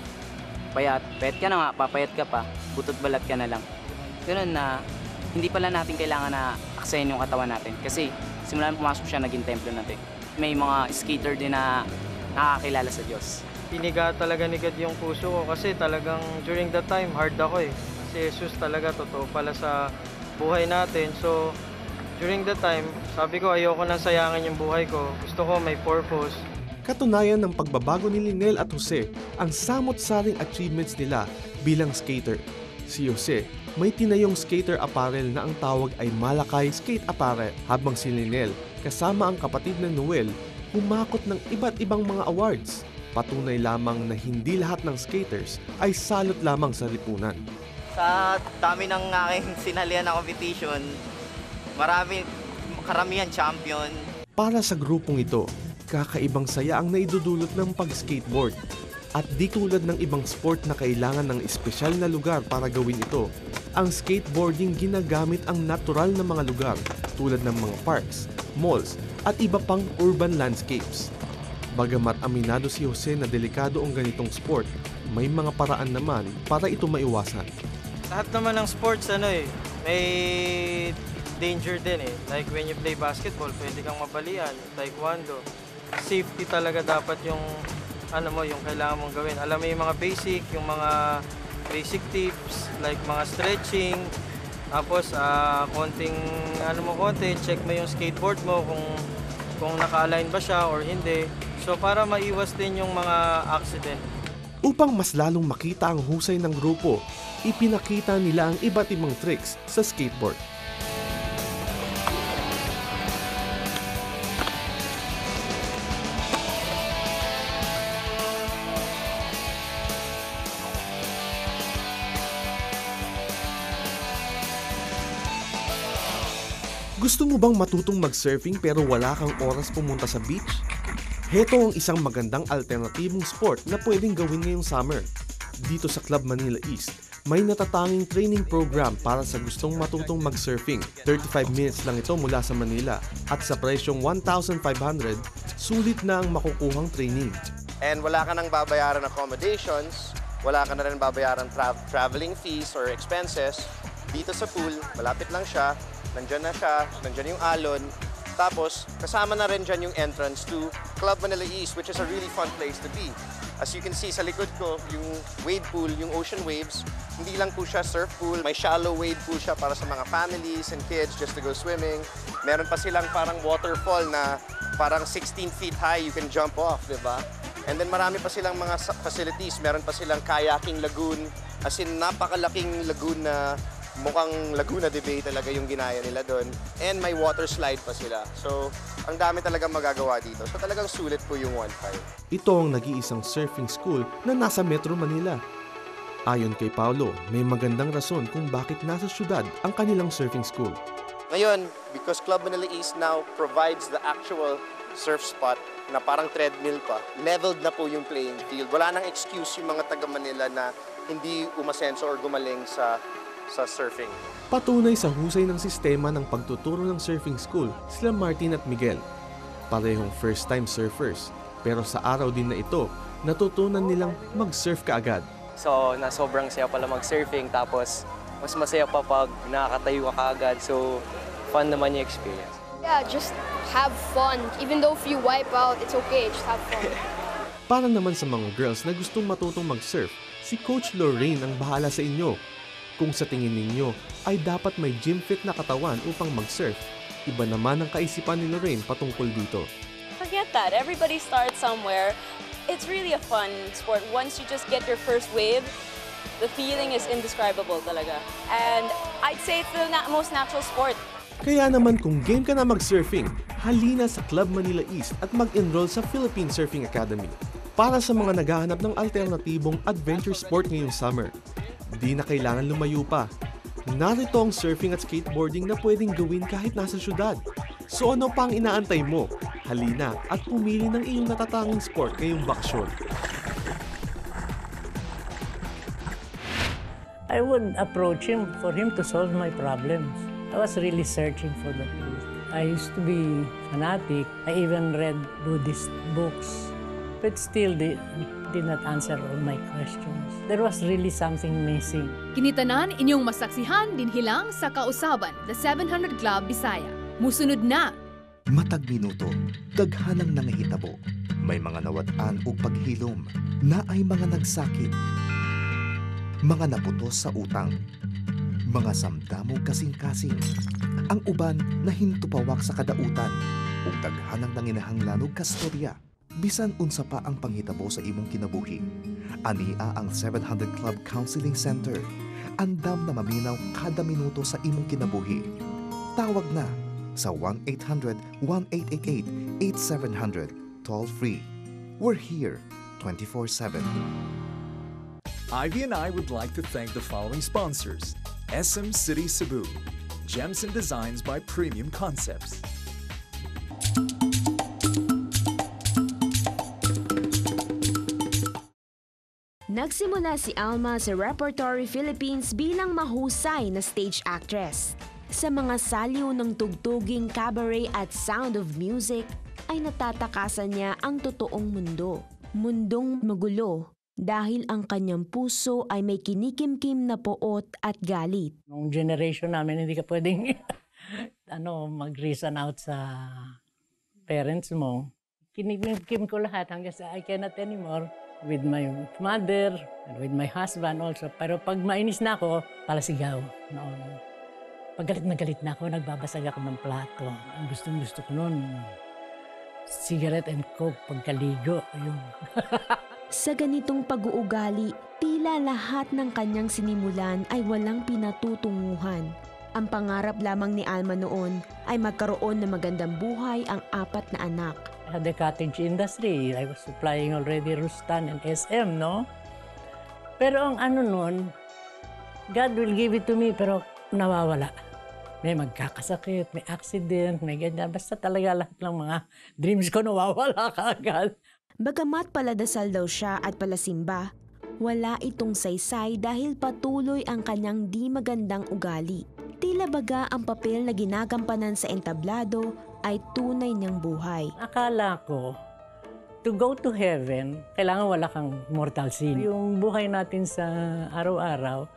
payat ka na nga, papayat ka pa, butot balat ka na lang. Ganun na hindi pala natin kailangan na aksayin yung katawan natin kasi simulan pumasok siya naging templo natin. May mga skater din na nakakilala sa Diyos. Piniga talaga ni God yung puso ko kasi talagang during that time hard ako eh. Si Jesus talaga totoo pala sa buhay natin. So during that time, sabi ko ayoko nang sayangin yung buhay ko. Gusto ko may purpose. Katunayan ng pagbabago ni Lionel at Jose ang samot-saring achievements nila bilang skater. Si Jose may tinayong skater apparel na ang tawag ay Malakay Skate Apparel, habang si Lionel kasama ang kapatid na Noel humakot ng iba't ibang mga awards. Patunay lamang na hindi lahat ng skaters ay salot lamang sa lipunan. Sa dami ng aking sinalihan na competition, karamihan champion. Para sa grupong ito, kakaibang saya ang naidudulot ng pag-skateboard. At di tulad ng ibang sport na kailangan ng espesyal na lugar para gawin ito, ang skateboarding ginagamit ang natural na mga lugar tulad ng mga parks, malls, at iba pang urban landscapes. Bagamat aminado si Jose na delikado ang ganitong sport, may mga paraan naman para ito maiwasan. Lahat naman ng sports may danger din eh. Like when you play basketball, pwede kang mabalian, taekwondo. Safety talaga dapat yung yung kailangan mong gawin. Alam mo yung mga basic tips like mga stretching. Tapos konti, check mo yung skateboard mo kung naka-align ba siya or hindi. So para maiwas din yung mga accident. Upang mas lalong makita ang husay ng grupo, ipinakita nila ang iba't ibang tricks sa skateboard. Gusto mo bang matutong mag-surfing pero wala kang oras pumunta sa beach? Heto ang isang magandang alternatibong sport na pwedeng gawin ngayong summer. Dito sa Club Manila East, may natatanging training program para sa gustong matutong mag-surfing. 35 minutes lang ito mula sa Manila at sa presyong 1,500, sulit na ang makukuhang training. And wala ka nang babayaran accommodations, wala ka na rin babayaran traveling fees or expenses. Dito sa pool, malapit lang siya. Nandyan yung alon. Tapos, kasama na rin dyan yung entrance to Club Manila East, which is a really fun place to be. As you can see sa likod ko, yung wade pool, yung ocean waves, hindi lang po siya surf pool. May shallow wade pool siya para sa mga families and kids just to go swimming. Meron pa silang parang waterfall na parang 16 feet high, you can jump off, di ba? And then marami pa silang mga facilities. Meron pa silang kayaking lagoon. As in, napakalaking lagoon na mukhang Laguna de Bay talaga yung ginaya nila doon. And may water slide pa sila. So, ang dami talagang magagawa dito. So, talagang sulit po yung 1.5. Ito ang nag-iisang surfing school na nasa Metro Manila. Ayon kay Paulo, may magandang rason kung bakit nasa syudad ang kanilang surfing school. Ngayon, because Club Manila East now provides the actual surf spot na parang treadmill pa, leveled na po yung playing field. Wala nang excuse yung mga taga Manila na hindi umasenso or gumaling sa surfing. Patunay sa husay ng sistema ng pagtuturo ng surfing school sila Martin at Miguel. Parehong first-time surfers, pero sa araw din na ito, natutunan nilang mag-surf kaagad. So, sobrang saya pala mag-surfing, tapos mas masaya pa pag nakakatayo ka kaagad. So, fun naman yung experience. Yeah, just have fun. Even though if you wipe out, it's okay. Just have fun. Para naman sa mga girls na gustong matutong mag-surf, si Coach Lorraine ang bahala sa inyo. Kung sa tingin ninyo ay dapat may gym fit na katawan upang mag-surf, iba naman ang kaisipan ni Lorraine patungkol dito. Forget that. Everybody starts somewhere. It's really a fun sport. Once you just get your first wave, the feeling is indescribable talaga. And I'd say it's the most natural sport. Kaya naman kung game ka na mag-surfing, halina sa Club Manila East at mag-enroll sa Philippine Surfing Academy para sa mga naghahanap ng alternatibong adventure sport ngayong summer. Di na kailangan lumayo pa. Narito ang surfing at skateboarding na pwedeng gawin kahit nasa syudad. So ano pang inaantay mo? Halina at pumili ng iyong natatanging sport ngayong bakasyon. I would approach him for him to solve my problems. I was really searching for the truth. I used to be fanatic. I even read Buddhist books, but still they did not answer all my questions. There was really something missing. Kinitanan inyong masaksihan din hilang sa kausaban, the 700 Club Bisaya. Musunod na! Matag minuto, daghanang nangahitabo. May mga nawad-an o paghilom na ay mga nagsakit. Mga naputos sa utang. Mga samdamog kasing-kasing. Ang uban na hintupawak sa kadautan. O daghanang nanginahanglanog kastorya. Bisan unsa pa ang panghitabo sa imong kinabuhi. Ania ang 700 Club Counseling Center. Andam na maminaw kada minuto sa imong kinabuhi. Tawag na sa 1-800-1888-8700. Toll free. We're here 24/7. Ivy and I would like to thank the following sponsors: SM City Cebu, Gems and Designs by Premium Concepts. Nagsimula si Alma sa Repertory Philippines bilang mahusay na stage actress. Sa mga saliw ng tugtuging cabaret at Sound of Music, ay natatakasan niya ang totoong mundo. Mundong magulo dahil ang kanyang puso ay may kinikimkim na poot at galit. Nung generation namin, hindi ka pwedeng mag-reason out sa parents mo. Kinikimkim ko lahat hanggang sa I cannot anymore. With my mother and with my husband also. Pero pag mainis na ako, palasigaw noon. Pag galit na galit na ako, nagbabasag ako ng plato. Ang gustong-gusto ko noon, cigarette and coke pagkaligo. Ayun. Sa ganitong pag-uugali, tila lahat ng kanyang sinimulan ay walang pinatutunguhan. Ang pangarap lamang ni Alma noon ay magkaroon ng magandang buhay ang 4 na anak. I had the cottage industry. I was supplying already Rustan and SM, no? Pero ang noon, God will give it to me, pero nawawala. May magkakasakit, may accident, may ganyan. Basta talaga lahat ng mga dreams ko nawawala kaagad. Bagamat paladasal daw siya at palasimba, wala itong saysay dahil patuloy ang kanyang di magandang ugali. Tila baga ang papel na ginagampanan sa entablado ay tunay niyang buhay. Akala ko, to go to heaven, kailangan wala kang mortal sin. Yung buhay natin sa araw-araw,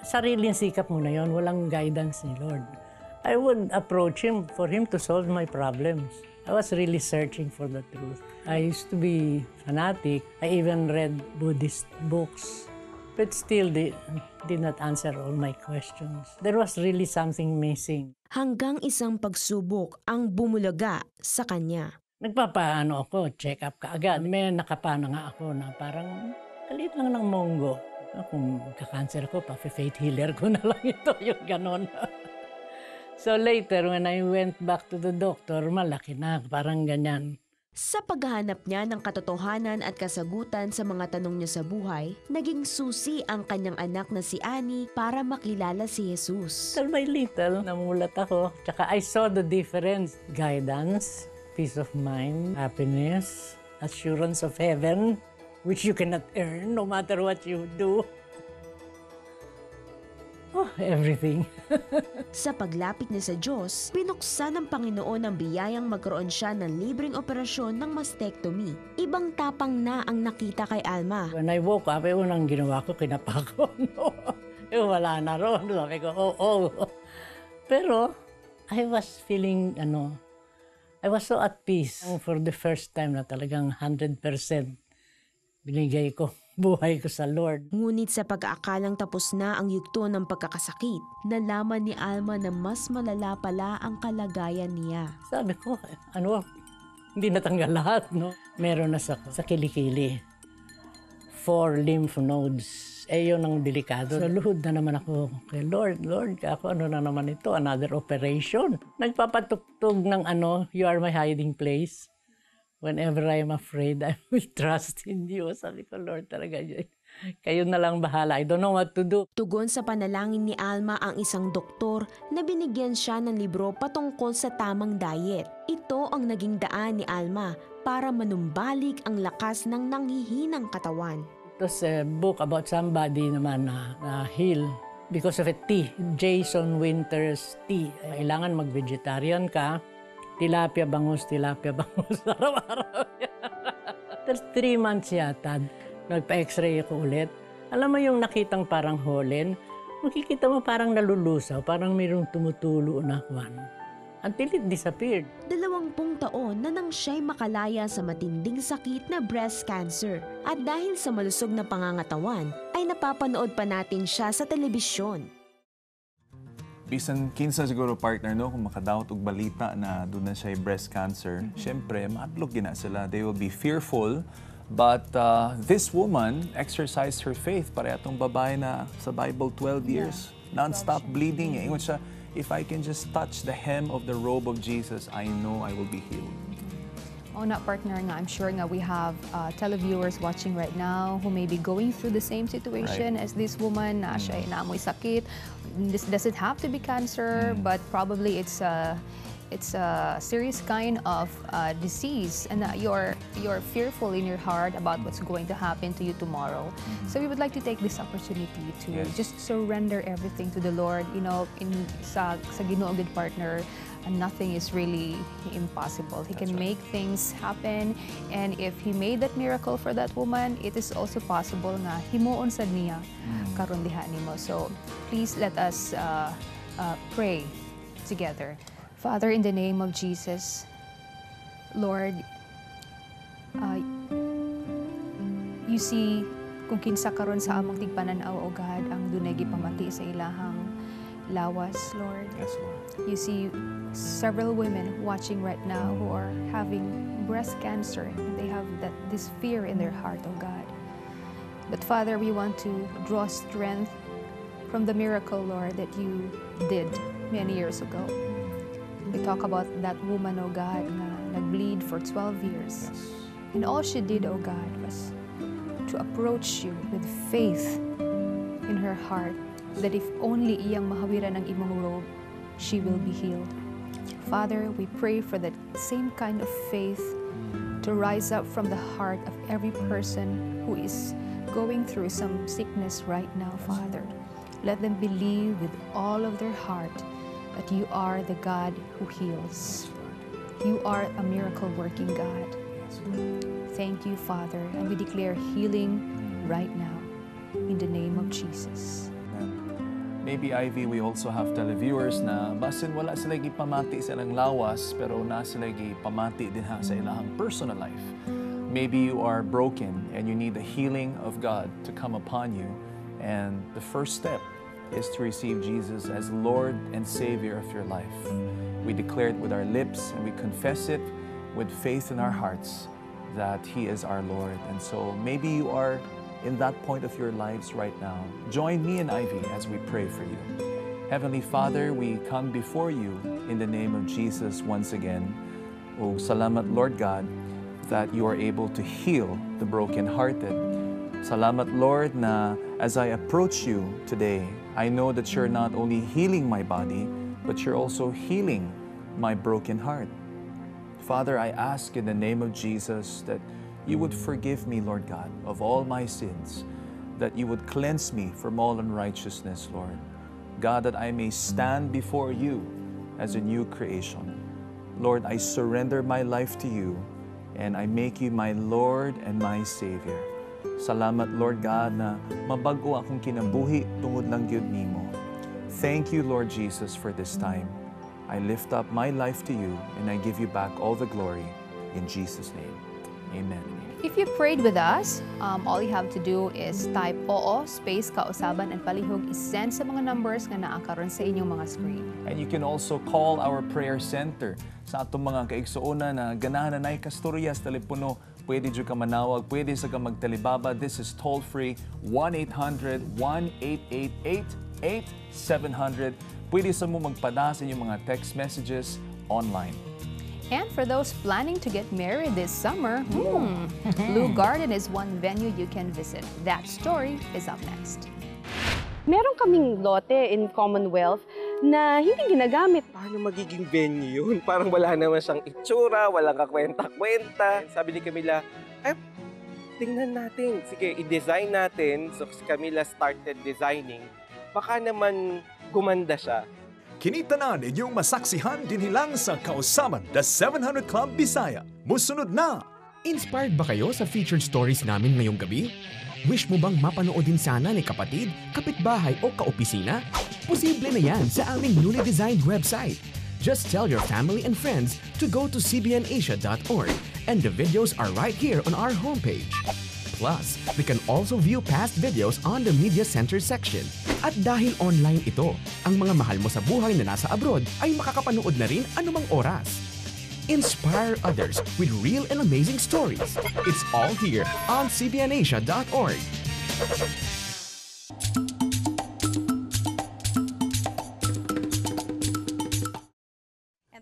sariling sikap mo na yun, walang guidance ni Lord. I would approach Him for Him to solve my problems. I was really searching for the truth. I used to be fanatic. I even read Buddhist books. But still, they did not answer all my questions. There was really something missing. Hanggang isang pagsubok ang bumulaga sa kanya. Nagpapaano ako, check up kaagad. May nakapana nga ako na parang kalit lang ng monggo. Kung ka-cancer ko, pa-faith healer ko na lang ito, yung ganon. So later, when I went back to the doctor, malaki na, parang ganyan. Sa paghahanap niya ng katotohanan at kasagutan sa mga tanong niya sa buhay, naging susi ang kanyang anak na si Annie para makilala si Jesus. Little by little, namulat ako. Tsaka I saw the difference. Guidance, peace of mind, happiness, assurance of heaven, which you cannot earn no matter what you do. Oh, everything. Sa paglapit niya sa Diyos, pinuksan ng Panginoon ang biyayang magkaroon siya ng libreng operasyon ng mastectomy. Ibang tapang na ang nakita kay Alma. When I woke up, unang ginawa ko, kinapako. No? Wala na ron. Sabi ko, oh. Pero, I was feeling, I was so at peace. For the first time na talagang 100% binigay ko buhay ko sa Lord. Ngunit sa pag-aakalang tapos na ang yugto ng pagkakasakit, nalaman ni Alma na mas malala pala ang kalagayan niya. Sabi ko, hindi natanggal lahat, no? Meron na sa kilikili. 4 lymph nodes. Yun ang delikado. Sa luhod na naman ako kay Lord, ako ano na naman ito, another operation. Nagpapatugtog ng you are my hiding place. Whenever I'm afraid, I will trust in you. Sabi ko, Lord, talaga, kayo na lang bahala. I don't know what to do. Tugon sa panalangin ni Alma ang isang doktor na binigyan siya ng libro patungkol sa tamang diet. Ito ang naging daan ni Alma para manumbalik ang lakas ng nanghihinang katawan. It was a book about somebody naman na heal because of a tea, Jason Winters tea. Kailangan mag-vegetarian ka. Tilapia bangus, araw-araw. Tapos 3 months yata, nagpa-x-ray ako ulit. Alam mo yung nakitang parang holen, makikita mo parang nalulusaw, parang mayroong tumutulo na kwan. Until it disappeared. 20 taon na nang siya'y makalaya sa matinding sakit na breast cancer. At dahil sa malusog na pangangatawan, ay napapanood pa natin siya sa telebisyon. Bisan kinsa siguro partner no kung makadawat og balita na doon na siya breast cancer, syempre maatlog gina sila. They will be fearful, but this woman exercised her faith para atong babae na sa Bible 12 years non-stop bleeding. Ingon siya, if I can just touch the hem of the robe of Jesus, I know I will be healed. Oh, not partner nga. I'm sure nga we have televiewers watching right now who may be going through the same situation as this woman na siya naamoy sakit. This doesn't have to be cancer, but probably it's a serious kind of disease, and that you're fearful in your heart about what's going to happen to you tomorrow. So we would like to take this opportunity to just surrender everything to the Lord. You know, sa Ginoo gid partner, nothing is really impossible. He can make things happen, and if He made that miracle for that woman, it is also possible nga himuon sad niya karon diha nimo. So please let us pray together. Father, in the name of Jesus, Lord, you see kung kinsa karon sa among tigpananaw, O God, ang dunay gipamati sa ilahang lawas, Lord. Yes, Lord. You see several women watching right now who are having breast cancer, and they have this fear in their heart, oh God. But Father, we want to draw strength from the miracle, Lord, that you did many years ago. We talk about that woman, oh God, na nag-bleed for 12 years. And all she did, oh God, was to approach you with faith in her heart that if only iyang mahawiran ang imong robe, she will be healed. Father, we pray for that same kind of faith to rise up from the heart of every person who is going through some sickness right now, Father. Let them believe with all of their heart that you are the God who heals. You are a miracle-working God. Thank you, Father, and we declare healing right now in the name of Jesus. Maybe, Ivy, we also have televiewers na basin wala sila gipamati sa ilang lawas, pero na sila gipamati din ha sa ilang personal life. Maybe you are broken and you need the healing of God to come upon you. And the first step is to receive Jesus as Lord and Savior of your life. We declare it with our lips and we confess it, with faith in our hearts that He is our Lord. And so maybe you are in that point of your lives right now. Join me and Ivy as we pray for you. Heavenly Father, we come before you in the name of Jesus once again. Oh, salamat Lord God that you are able to heal the brokenhearted. Salamat Lord na as I approach you today, I know that you're not only healing my body, but you're also healing my broken heart. Father, I ask in the name of Jesus that you would forgive me, Lord God, of all my sins, that you would cleanse me from all unrighteousness, Lord. God, that I may stand before you as a new creation. Lord, I surrender my life to you, and I make you my Lord and my Savior. Salamat, Lord God, na mabago akong kinabuhi tungod lang gyud nimo. Thank you, Lord Jesus, for this time. I lift up my life to you, and I give you back all the glory. In Jesus' name, amen. If you prayed with us, all you have to do is type oo, space, kausaban, and palihog, isend sa mga numbers na naakaroon sa inyong mga screen. And you can also call our prayer center sa atong mga kaigsuona na ganahan na nay kastorya sa telepono. Pwede dyo ka manawag, pwede sa ka magtalibaba. This is toll-free 1-800-1888-8700. Pwede sa mo magpada sa inyong mga text messages online. And for those planning to get married this summer, Blue Garden is one venue you can visit. That story is up next. Meron kaming lote in Commonwealth na hindi ginagamit. Paano magiging venue yun? Parang wala naman siyang itsura, walang kakwenta-kwenta. Sabi ni Camila, ay, tingnan natin. Sige, i-design natin. So si Camila started designing. Baka naman gumanda siya. Kinitanan inyong masaksihan dinhilang sa Kausaman, The 700 Club Bisaya. Musunod na! Inspired ba kayo sa featured stories namin ngayong gabi? Wish mo bang mapanood din sana ni kapatid, kapitbahay o kaopisina? Posible na yan sa aming newly designed website. Just tell your family and friends to go to cbnasia.org and the videos are right here on our homepage. Plus, we can also view past videos on the Media Center section. At dahil online ito, ang mga mahal mo sa buhay na nasa abroad ay makakapanood na rin anumang oras. Inspire others with real and amazing stories. It's all here on cbnasia.org.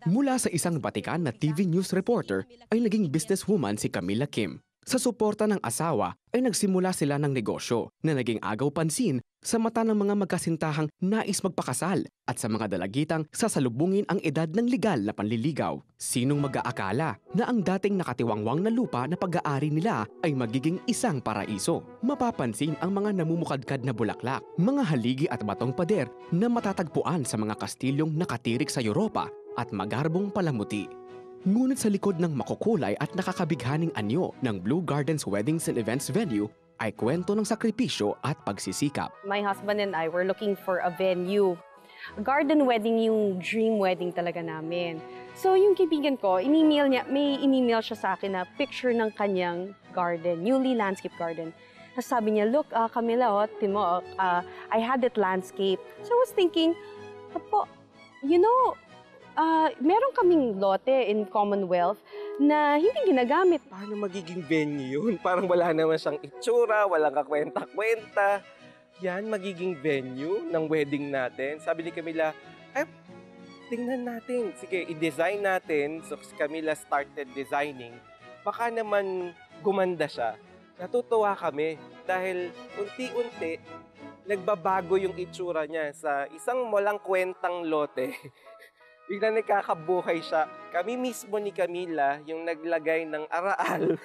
Mula sa isang Batikan na TV news reporter ay naging businesswoman si Camila Kim. Sa suporta ng asawa ay nagsimula sila ng negosyo na naging agaw pansin sa mata ng mga magkasintahang nais magpakasal at sa mga dalagitang sasalubungin ang edad ng legal na panliligaw. Sinong mag-aakala na ang dating nakatiwangwang na lupa na pag-aari nila ay magiging isang paraiso? Mapapansin ang mga namumukadkad na bulaklak, mga haligi at batong pader na matatagpuan sa mga kastilyong nakatirik sa Europa at magarbong palamuti. Ngunit sa likod ng makukulay at nakakabighaning anyo ng Blue Gardens Weddings and Events venue ay kwento ng sakripisyo at pagsisikap. My husband and I were looking for a venue. Garden wedding yung dream wedding talaga namin. So yung kaibigan ko, may in-email siya sa akin na picture ng kanyang garden, newly landscape garden. Sabi niya, look, Camila, Timo, I had that landscape. So I was thinking, meron kaming lote in Commonwealth na hindi ginagamit. Paano magiging venue yun? Parang wala naman siyang itsura, walang kakwenta-kwenta. Yan, magiging venue ng wedding natin. Sabi ni Camila, ay, tingnan natin. Sige, i-design natin. So si Camila started designing. Baka naman gumanda siya. Natutuwa kami dahil unti-unti nagbabago yung itsura niya sa isang walang kwentang lote. Bigla nagkakabuhay siya. Kami mismo ni Camila yung naglagay ng araal,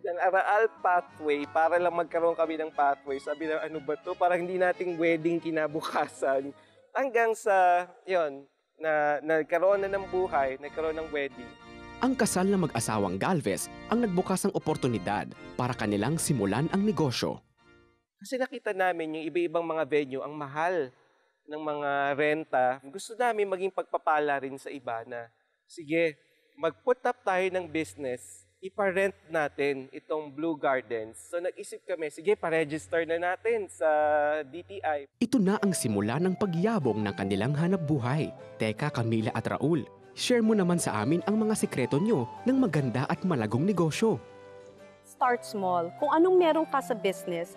ng araal pathway para lang magkaroon kami ng pathway. Sabi na, ano ba to? Parang hindi nating wedding kinabukasan. Hanggang sa, yun, na nagkaroon na ng buhay, nagkaroon ng wedding. Ang kasal na mag-asawang Galvez ang nagbukas ng oportunidad para kanilang simulan ang negosyo. Kasi nakita namin yung iba-ibang mga venue, ang mahal ng mga renta. Gusto namin maging pagpapala rin sa iba na, sige, mag-put up tayo ng business, ipa-rent natin itong Blue Gardens. So nag-isip kami, sige, pa-register na natin sa DTI. Ito na ang simula ng pagyabong ng kanilang hanap buhay. Teka, Camila at Raul, Share mo naman sa amin ang mga sikreto nyo ng maganda at malagong negosyo. Start small. Kung anong meron ka sa business,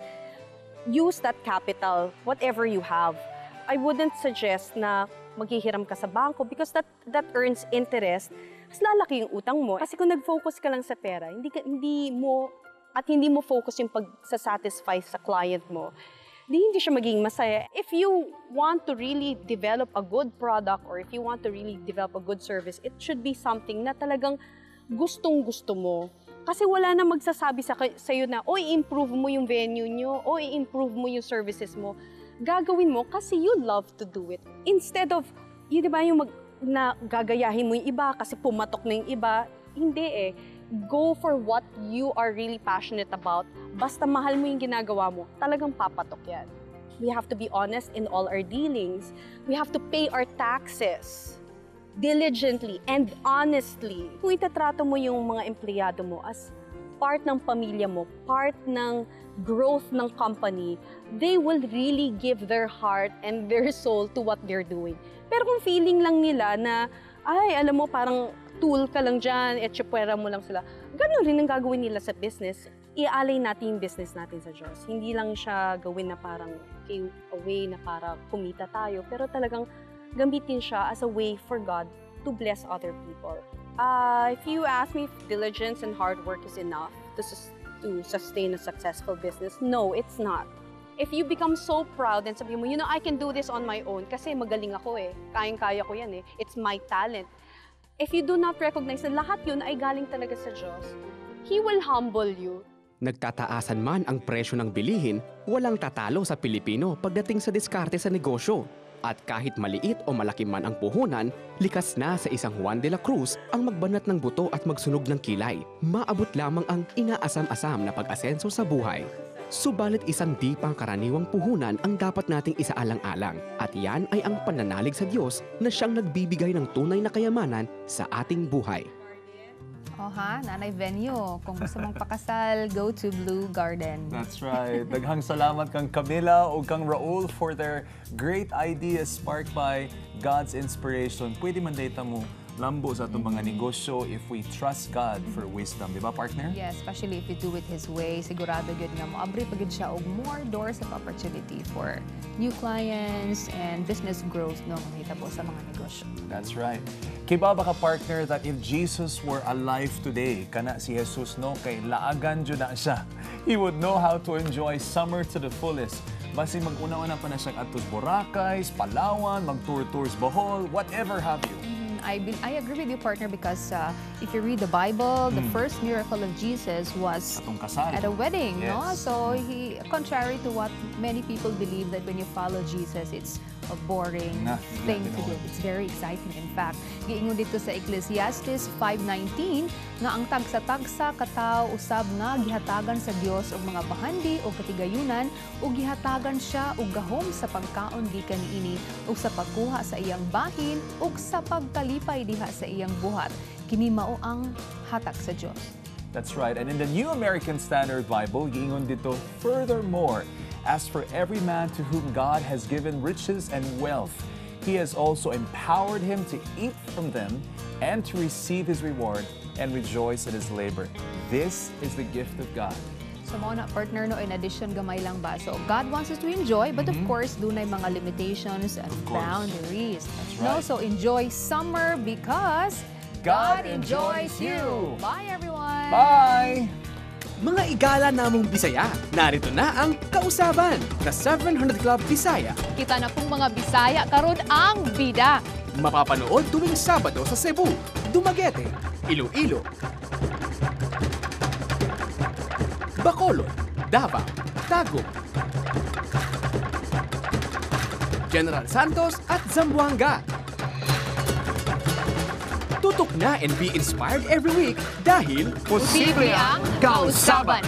use that capital, whatever you have. I wouldn't suggest na maghihiram ka sa bangko because that earns interest. Mas lalaki yung utang mo. Kasi kung nag-focus ka lang sa pera, hindi mo focus yung pag-satisfy sa client mo, hindi siya magiging masaya. If you want to really develop a good product or if you want to really develop a good service, it should be something na talagang gustong-gusto mo. Kasi wala na magsasabi sa'yo na, improve mo yung venue nyo, improve mo yung services mo. Gagawin mo kasi you love to do it. Instead of, yun diba yung na gagayahin mo yung iba kasi pumatok na yung iba, hindi eh. Go for what you are really passionate about. Basta mahal mo yung ginagawa mo, talagang papatok yan. We have to be honest in all our dealings. We have to pay our taxes diligently and honestly. Kung itatrato mo yung mga empleyado mo as part ng pamilya mo, part ng growth ng company, they will really give their heart and their soul to what they're doing. Pero kung feeling lang nila na, alam mo, parang tool ka lang dyan, etsyepwera mo lang sila. Ganun rin ang gagawin nila sa business. Ialay natin yung business natin sa Diyos. Hindi lang siya gawin na parang a way na para kumita tayo, pero talagang gamitin siya as a way for God to bless other people. If you ask me if diligence and hard work is enough to sustain a successful business, no, it's not. If you become so proud and sabi mo, I can do this on my own kasi magaling ako eh. Kayang-kaya ko yan eh. It's my talent. If you do not recognize na lahat yun ay galing talaga sa Diyos, He will humble you. Nagtataasan man ang presyo ng bilihin, walang tatalo sa Pilipino pagdating sa diskarte sa negosyo. At kahit maliit o malaki man ang puhunan, likas na sa isang Juan de la Cruz ang magbanat ng buto at magsunog ng kilay. Maabot lamang ang inaasam-asam na pag-asenso sa buhay. Subalit isang di pangkaraniwang puhunan ang dapat nating isaalang-alang at yan ay ang pananalig sa Diyos na siyang nagbibigay ng tunay na kayamanan sa ating buhay. Nanay Venue, kung gusto mong pakasal, go to Blue Garden. That's right. Daghang salamat kang Camila o kang Raul for their great ideas sparked by God's inspiration. Pwede man data mo lambo sa itong mga negosyo if we trust God for wisdom. Di ba, partner? Yes, especially if you do it His way. Sigurado yun nga mo. Abri pagid siya og more doors of opportunity for new clients and business growth no mahitabo sa mga negosyo. That's right. Kiba ba ka, partner, that if Jesus were alive today, kana si Jesus no, kay laagan dyan na siya, He would know how to enjoy summer to the fullest. Basi mag-una-una pa na siyang atos Boracay, Palawan, mag-tours Bohol, whatever have you. I agree with you, partner, because if you read the Bible, the first miracle of Jesus was at a wedding, no? So contrary to what many people believe that when you follow Jesus, it's a boring thing to do. It's very exciting. In fact, giingon dito sa Ecclesiastes 5:19 nga ang tagsa-tagsa katawo usab nga gihatagan sa Dios og mga bahandi o katigayunan ug gihatagan siya og gahom sa pagkaon gikan niini ug sa pagkuha sa iyang bahin ug sa pagkalipay diha sa iyang buhat. Kini mao ang hatag sa Dios. That's right. And in the New American Standard Bible, giingon dito, furthermore, as for every man to whom God has given riches and wealth, He has also empowered him to eat from them and to receive his reward and rejoice in his labor. This is the gift of God. So mo na, partner, no, in addition, gamay lang ba? So God wants us to enjoy, but of course, dunay mga limitations and boundaries. That's No, right. so enjoy summer because God enjoys you. Bye, everyone! Bye! Mga igala namong Bisaya, narito na ang Kausaban na 700 Club Bisaya. Kita na pong mga Bisaya karon ang bida. Mapapanood tuwing Sabado sa Cebu, Dumaguete, Iloilo, Bacolod, Davao, Tagum, General Santos at Zamboanga. Tutok na and be inspired every week dahil Posible ang Kausaban!